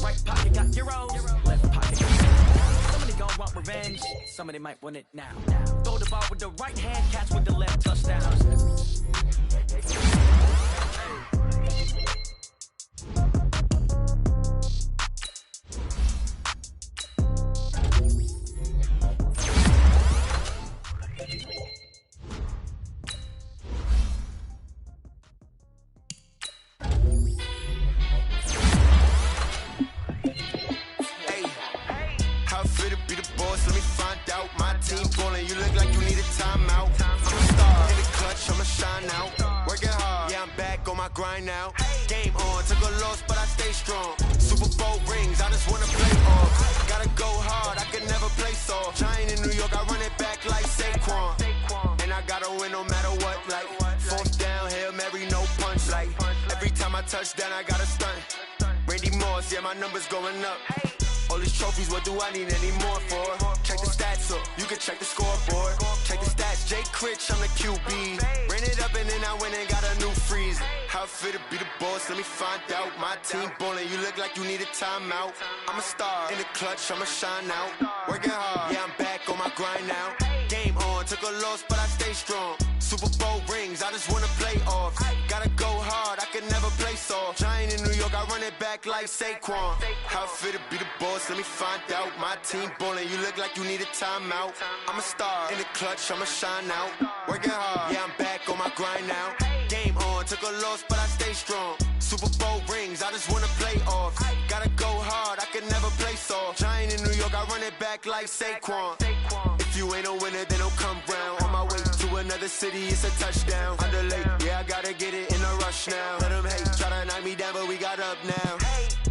Right pocket got euros. Left pocket got pounds. Somebody gonna want revenge. Somebody might want it now. Throw the ball with the right hand, catch with the left, touchdown. team ballin', you look like you need a timeout. I'm a star in the clutch, I'ma shine out. Working hard, yeah, I'm back on my grind now. Game on, took a loss, but I stay strong. Super Bowl rings, I just wanna play off. Gotta go hard, I could never play soft. Giant in New York, I run it back like Saquon. And I gotta win no matter what, like fourth down, Hail Mary, no punch. Like every time I touch down, I gotta stunt. Randy Moss, yeah, my numbers going up. All these trophies, what do I need any more for? Check the stats up, you can check the scoreboard. Check the stats, Jake Critch, I'm the QB. Ran it up and then I went and got a new freeze. How it feel to be the boss, let me find out. My team ballin', you look like you need a timeout. I'm a star in the clutch, I'ma shine out. Working hard, yeah, I'm back on my grind now. Game on, took a loss, but I stay strong. Super Bowl rings, I just wanna play off. Gotta go hard, I can never play soft. Giant in New York, I run it back like Saquon. How it feel to be the boss, let me find out. My team ballin', you look like you need a timeout. I'm a star in the clutch, I'ma shine out. Working hard, yeah, I'm back on my grind now. Game on, took a loss, but I stay strong. Super Bowl rings, I just wanna play off. Gotta go hard, I can never play soft. Giant in New York, I run it back like Saquon. If you ain't a winner, then don't come round. On my way to another city, it's a touchdown. Underlay, yeah, I gotta get it in a rush now. Let them hate, try to knock me down, but we got up now.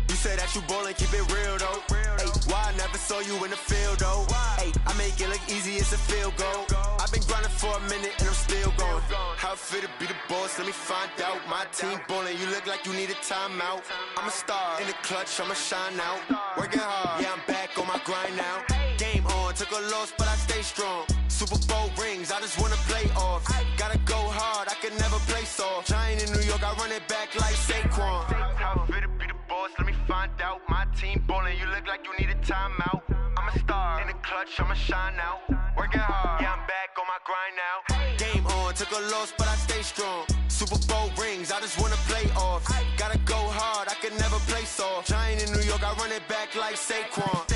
You say that you ballin', keep it real though. Hey, why I never saw you in the field though? Hey, I make it look easy, it's a field goal. I've been grinding for a minute and I'm still going. How it feel to be the boss, let me find out. My team ballin', you look like you need a timeout. I'm a star in the clutch, I'ma shine out. Working hard, yeah, I'm back on my grind now. Game on, took a loss, but I stay strong. Super Bowl rings, I just wanna play off. Gotta go hard, I can never play soft. Giant in New York, I run it back like Saquon. How it feel to be the boss, let me find out. My team ballin', you look like you need a timeout. I'm a star in the clutch, I'ma shine out. Working hard, yeah, I'm back on my grind now. Game on, took a loss, but I stay strong. Super Bowl rings, I just wanna play off. Gotta go hard, I can never play soft. Giant in New York, I run it back like Saquon.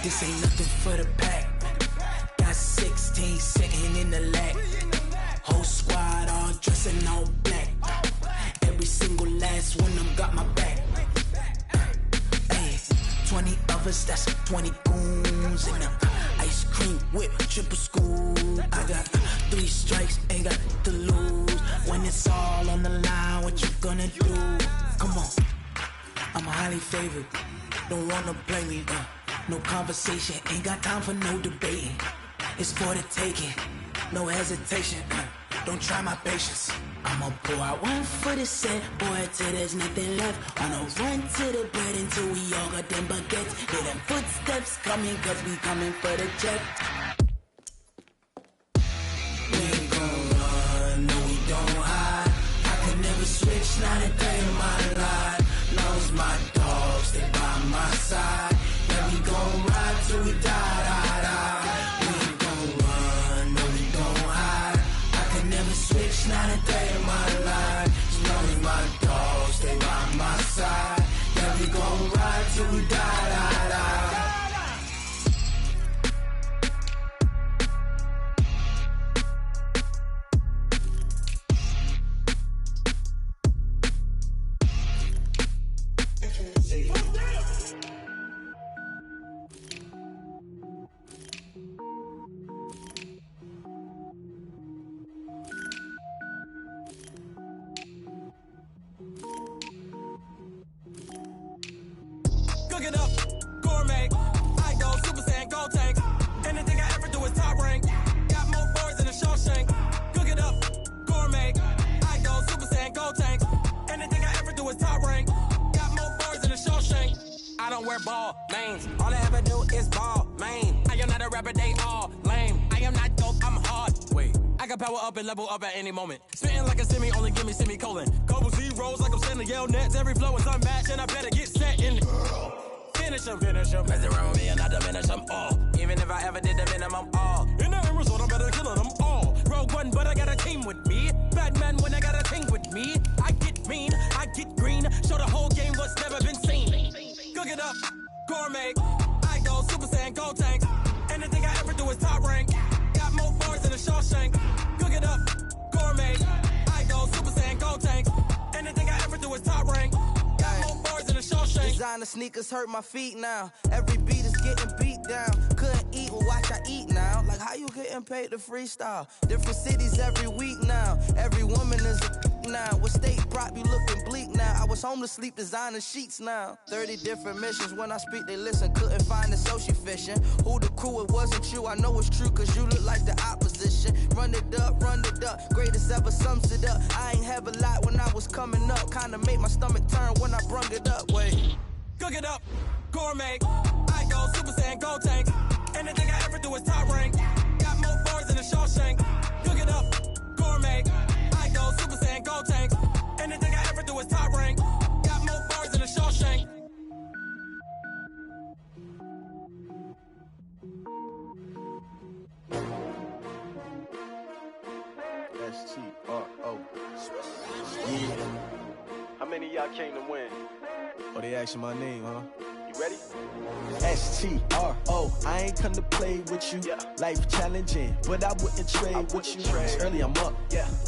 This ain't nothing for the pack. Got 16 sitting in the lag. Whole squad all dressing all black. Every single last one of them got my back. Hey, 20 of us, that's 20 goons in the ice cream whip, triple school. I got 3 strikes, ain't got to lose. When it's all on the line, what you gonna do? Come on, I'm highly favored. Don't wanna blame me, no conversation, ain't got time for no debating. It's for the taking, no hesitation. Don't try my patience. I'ma pour out one for the set, boy, till there's nothing left. On a run to the bread until we all got them baguettes. Hear them footsteps coming, cause we coming for the check. We ain't gon' run, no we don't hide. I could never switch, not a day in my life. Knows my dogs, they by my side. Yeah, we gon' ride till we die. We ain't gon' run, no we don't hide. I could never switch, not a day in my life. As long as my dogs, they by my side. Yeah, we gon' ride till we die. Cooking up I don't wear ball lanes. All I ever do is ball lane. I am not a rapper, they all lame. I am not dope, I'm hard. Wait, I can power up and level up at any moment. Spitting like a semi, only give me semicolon. Couple zeros like I'm sending yell nets. Every flow is unmatched and I better get set in. Finish them. Mess around with me and I diminish them all. Even if I ever did the minimum all. In the end result, I'm better killing them all. Rogue One, but I got a team with me. Batman when I got a team with me. I get mean, I get green. Show the whole game what's never been seen. Cook it up, gourmet. I go Super Saiyan, gold tanks. Anything I ever do is top rank. Got more bars than a Shawshank. Cook it up, gourmet. I go Super Saiyan, gold tanks. Anything I ever do is top rank. Got more bars than a Shawshank. Designer sneakers hurt my feet now. Every beat is getting beat down. Couldn't eat, well watch I eat now. Like how you getting paid to freestyle? Different cities every week now. Every woman is a now. With state prop, you looking bleak now. I was home to sleep, designing sheets now. 30 different missions. When I speak, they listen. Couldn't find the social fishing. Who the crew? It wasn't you. I know it's true, cause you look like the opposition. Run it up. Greatest ever sums it up. I ain't have a lot when I was coming up. Kinda made my stomach turn when I brung it up. Wait. Cook it up, gourmet. I go Super Saiyan, gold tank. Anything I ever do is top rank. Got more bars than a Shawshank. Cook it up, gourmet. I go Super Saiyan, gold tank. Anything I ever do is top rank. Got more bars than a Shawshank. S-T-R-O. Yeah. How many of y'all came to win? Oh, they asking my name, huh? You ready? S-T-R-O. I ain't come to play with you. Life challenging, but I wouldn't trade with you. It's early, I'm up.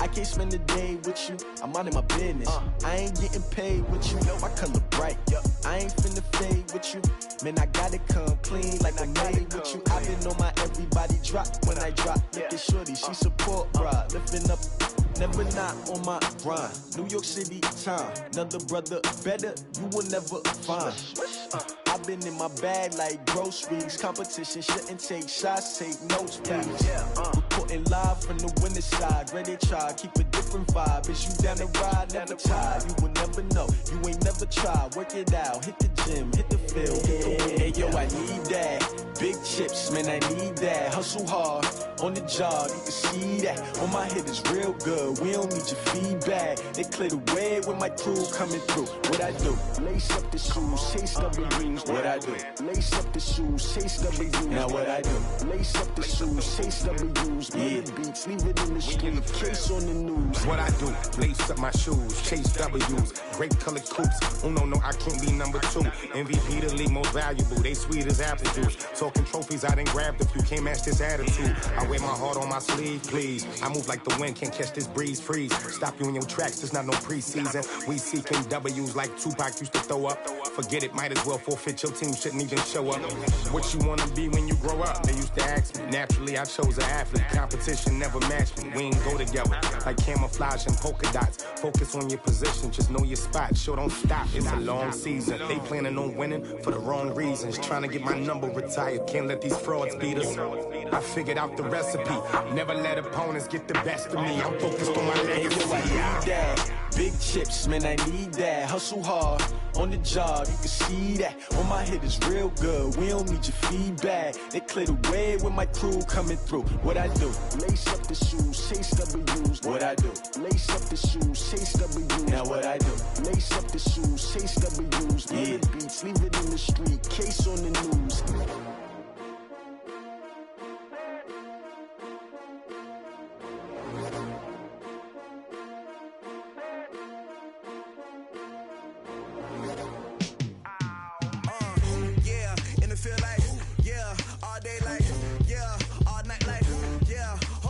I can't spend the day with you. I'm minding my business. I ain't getting paid with you. My color bright. I ain't finna fade with you. Man, I gotta come clean like I made with you. I've been on my everybody drop when I drop. Look at shorty, she support, bruh. Lifting up, never not on my grind. New York City time, another brother better, you will never find. I've been in my bag like groceries. Competition shouldn't take shots, take notes, please. Reporting live from the winning side. Ready to try, keep a different vibe. Is you down the ride, never tired. You will never know, you ain't never tried. Work it out, hit the gym, hit the field. Hey yo, I need that. Big chips, man, I need that. Hustle hard, on the job, you can see that. On my head is real good, we don't need your feedback. They clear the way with my crew coming through. What I do? Lace up the shoes, chase double rings. What I do? Lace up the shoes, chase double U's. Now what I do? Lace up the shoes, chase double U's. Yeah, beats, leave it in the street, case on the news. What I do? Lace up my shoes, chase W's. Great colored coops. Oh no, I can't be number 2. MVP the league most valuable. They sweet as apple juice. Talking trophies, I done grabbed a few. Can't match this attitude. I wear my heart on my sleeve, please. I move like the wind, can't catch this breeze, freeze. Stop you in your tracks, there's not no preseason. We seeking W's like Tupac used to throw up. Forget it, might as well forfeit. Your team shouldn't even show up. What you wanna be when you grow up? They used to ask me. Naturally, I chose an athlete. Competition never matched me. We ain't go together like camouflage and polka dots. Focus on your position, just know your spot. Sure, don't stop. It's a long season. They planning on winning for the wrong reasons. Trying to get my number retired. Can't let these frauds beat us. I figured out the recipe. Never let opponents get the best of me. I'm focused on my legacy. I need that. Big chips, man, I need that. Hustle hard, on the job, you can see that. On my head is real good, we don't need your feedback. They clear the way with my crew coming through. What I do? Lace up the shoes, chase W's. What I do? Lace up the shoes, chase W's. Now what I do? Lace up the shoes, chase W's. Yeah, beats, leave it in the street, case on the news.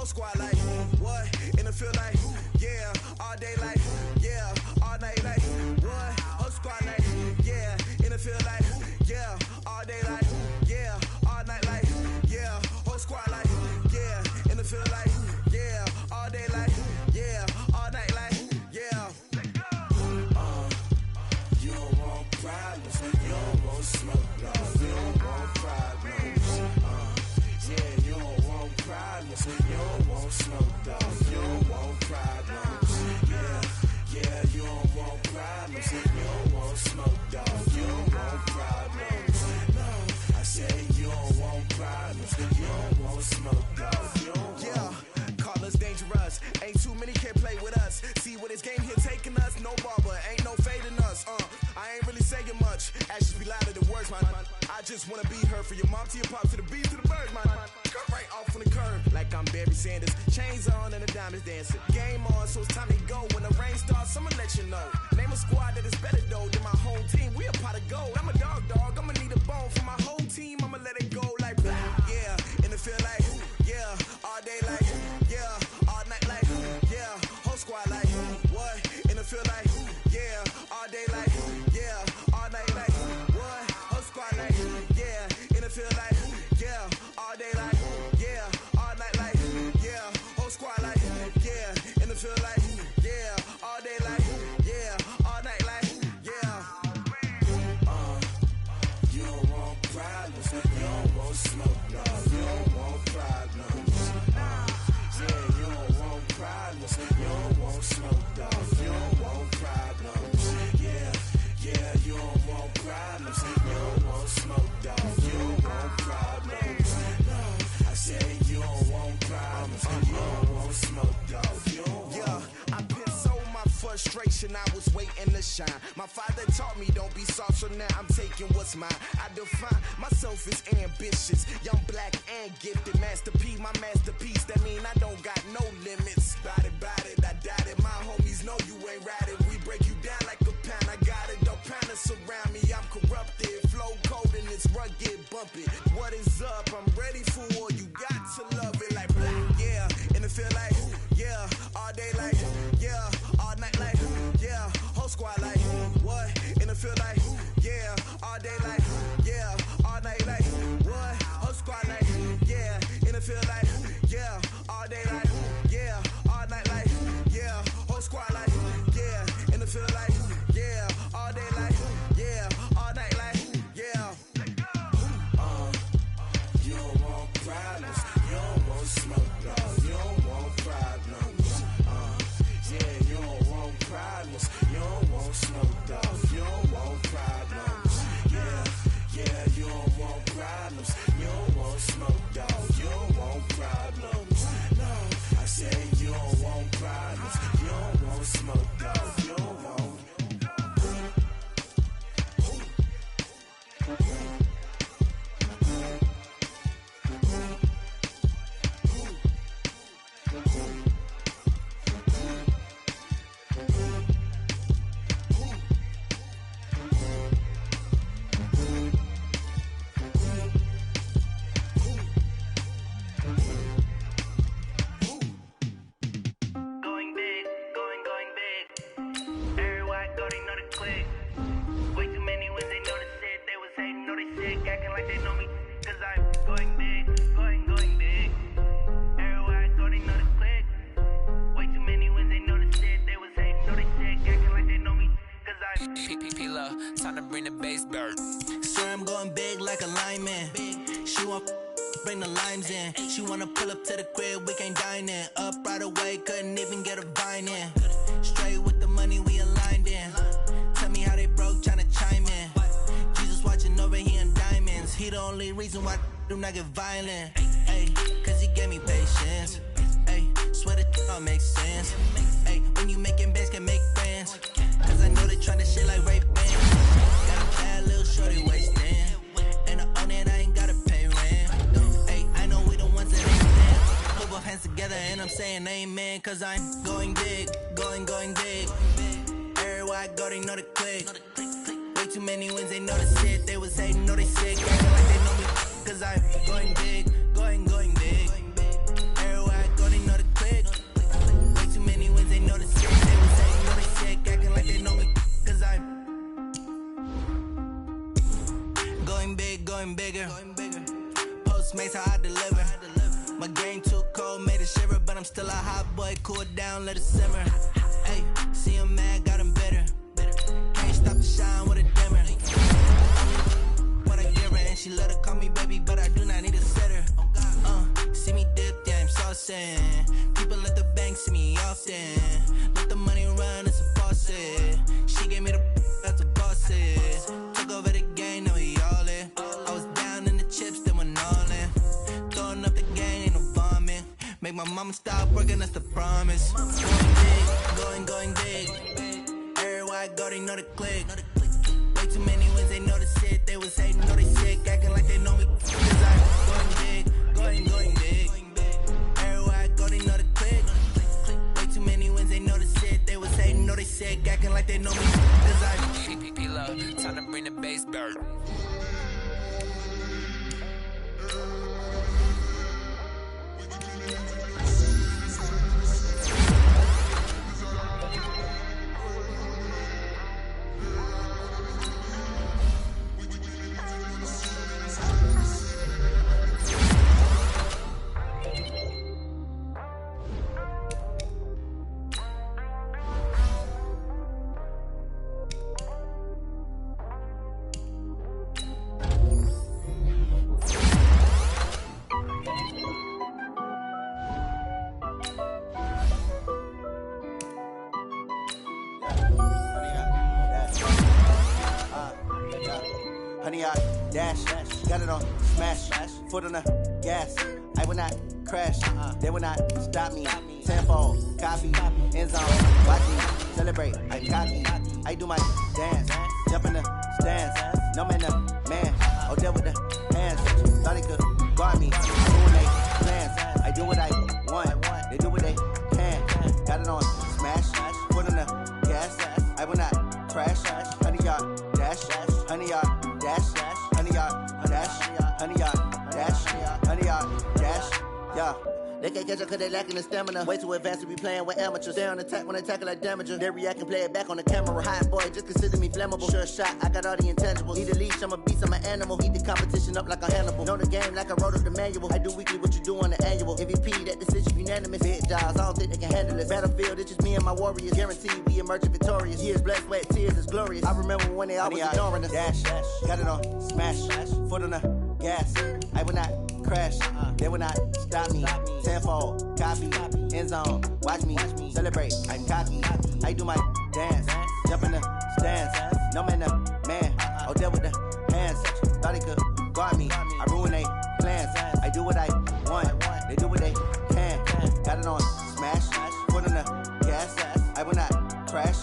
Squad like, what? In the field like, yeah, all day like, yeah, all night like, what? Whole squad like, yeah, in the field like, yeah, all day like, yeah, all night like, yeah, whole squad like, yeah, in the field like, yeah, all day like, yeah, all night like, yeah. You don't want problems, you don't want smoke, dog. You don't want problems, yeah, you don't want problems, you don't want smoke, dog. You don't want problems, yeah, you don't want problems, you don't want smoke, dog. You don't want problems. much. Actions be louder than words, man. I just wanna be heard from your mom to your pop to the beat to the birds, man. Cut right off on the curb like I'm Barry Sanders. Chains on and the diamonds dancing. Game on, so it's time to go. When the rain starts, I'ma let you know. Name a squad that is better though than my home team. We a pot of gold. I'm a dog. I'ma need a bone for my whole team. I'ma let it go like blah. Yeah, and it feel like yeah, all day like yeah, all night like yeah, whole squad like what? And it feel like yeah, all day like yeah, all night like what? Whole squad like yeah, and it feel like yeah, all day like yeah, all night like yeah, whole squad like yeah, and it feel like yeah, all day like yeah, all night like yeah. You don't want problems, you don't want smoke, dog. You don't want problems. Yeah, you don't want problems, you don't want smoke, dog. You don't want problems. Yeah, you don't want problems, you don't want smoke, dog. You don't want problems. No, I said you don't want problems, you don't want smoke, dog. You don't want. Yeah, I pissed so my frustration, I was waiting to shine. My father taught me don't be soft, so now I'm taking what's mine. I define myself as ambitious, young, black, and gifted. Master P, my masterpiece. That mean I don't got no limits. Bout it, I doubt it. My homies know you ain't ratted. We break you down like a pound. I got it, don't pound to surround me. I'm corrupted, flow cold and it's rugged, bumpy. What is up? I'm ready for war. You got to love it like blah. Yeah, and it feel like yeah, all day like yeah, all night like yeah, whole squad like what? And it feel like yeah, all day like yeah, all night like what? Whole squad like yeah, and it feel like yeah, all day like yeah, all night like yeah, whole squad like yeah, and it feel like yeah, all day like yeah, all night like yeah. You don't want problems, you don't want smoke, dog. You don't want problems. Yeah, you don't want problems, you don't want smoke, dog. You don't want problems. Yeah, you don't want problems, you don't want smoke, dog. You don't want problems. No, I said you don't want problems, you don't want smoke, dog. You don't want. Going big, going big. Everywhere I go, they know the click. Way too many wins, they know the shit. They was hating, know they sick, acting like they know me. Cause I'm going big, going big. Everywhere I go, they know the click. Way too many wins, they know the shit. They was hating, know they sick, acting like they know me. Cause I'm P-P-P-Love, time to bring the bass bird. Swear I'm going big like a lineman. She want bring the limes in. She wanna pull up to the crib, we can't dine in. Up right away, couldn't even get a vine in. Straight with the money we aligned in. Tell me how they broke, tryna chime in. Jesus watching over here in diamonds. He the only reason why I do not get violent. Ay, cause he gave me patience. Ay, swear that all makes sense. Ay, when you making bands, can make friends. Cause I know they tryna shit like rape bands. Got a bad little shorty wasting. And I own it, I ain't gotta pay rent. Ay, I know we the ones that ain't there. Put both hands together and I'm saying amen. Cause I'm going big, going big. Everywhere I go, they know the click. Way too many wins, they know the shit. They was hating, know they sick, acting like they know me. Cause I'm going big, going big. Everywhere I go, they know the click. Way too many wins, they know the shit. They was hating, know they sick, acting like they know me. Cause I'm going big, going bigger. Postmates how I deliver. My game too cold, made it shiver, but I'm still a hot boy. Cool down, let it simmer. Hey, see him mad, got him bitter. Can't stop the shine with a dimmer. What I give her, and she let her call me baby, but I do not need a sitter. See me dip, yeah, I'm saucing. People at the bank see me often. Let the money run, it's a faucet. She gave me the that's a bosses. Took over the game, now we all in. I was down in the chips, then went all in. Throwing up the gang, ain't no vomit. Make my mama stop working, that's the promise. Going big, going big. Everywhere I go, they know the click. Way too many wins, yard. Honey, I dash, got it on smash, foot on the gas. I will not crash, they will not stop me. Tenfold, copy, end zone, watch me celebrate. I cocky, I do my dance, jump in the stands. No man, man, oh there with the hands. Thought he could guard me, I ruin they plans. I do what I want, they do what they can. Got it on smash, foot on the gas. I will not crash, honey, y'all dash, honey, y'all dash, honey, y'all dash, honey, y'all dash, honey, y'all dash, yeah. They can't catch up cause they lacking the stamina. Way too advanced to be playing with amateurs. Stay on attack when they tackle like damager. They react and play it back on the camera. Hot boy, just consider me flammable. Sure shot, I got all the intangibles. Need a leash, I'm a beast, I'm an animal. Eat the competition up like a Hannibal. Know the game like I wrote up the manual. I do weekly what you do on the annual. MVP, that decision unanimous. Big jobs, I don't think they can handle it. Battlefield, it's just me and my warriors. Guaranteed we emerge victorious. Years, blood, sweat, tears, it's glorious. I remember when they always ignoring us. Dash, got it on smash, foot on the gas. I will not crash, they will not stop me. Tenfold, copy, end zone, watch me celebrate. I'm cocky, I do my dance, jump in the stands. No man, man, oh there with the hands. Thought he could guard me, I ruin they plans. I do what I want, they do what they can. Got it on smash, foot on the gas. I will not crash,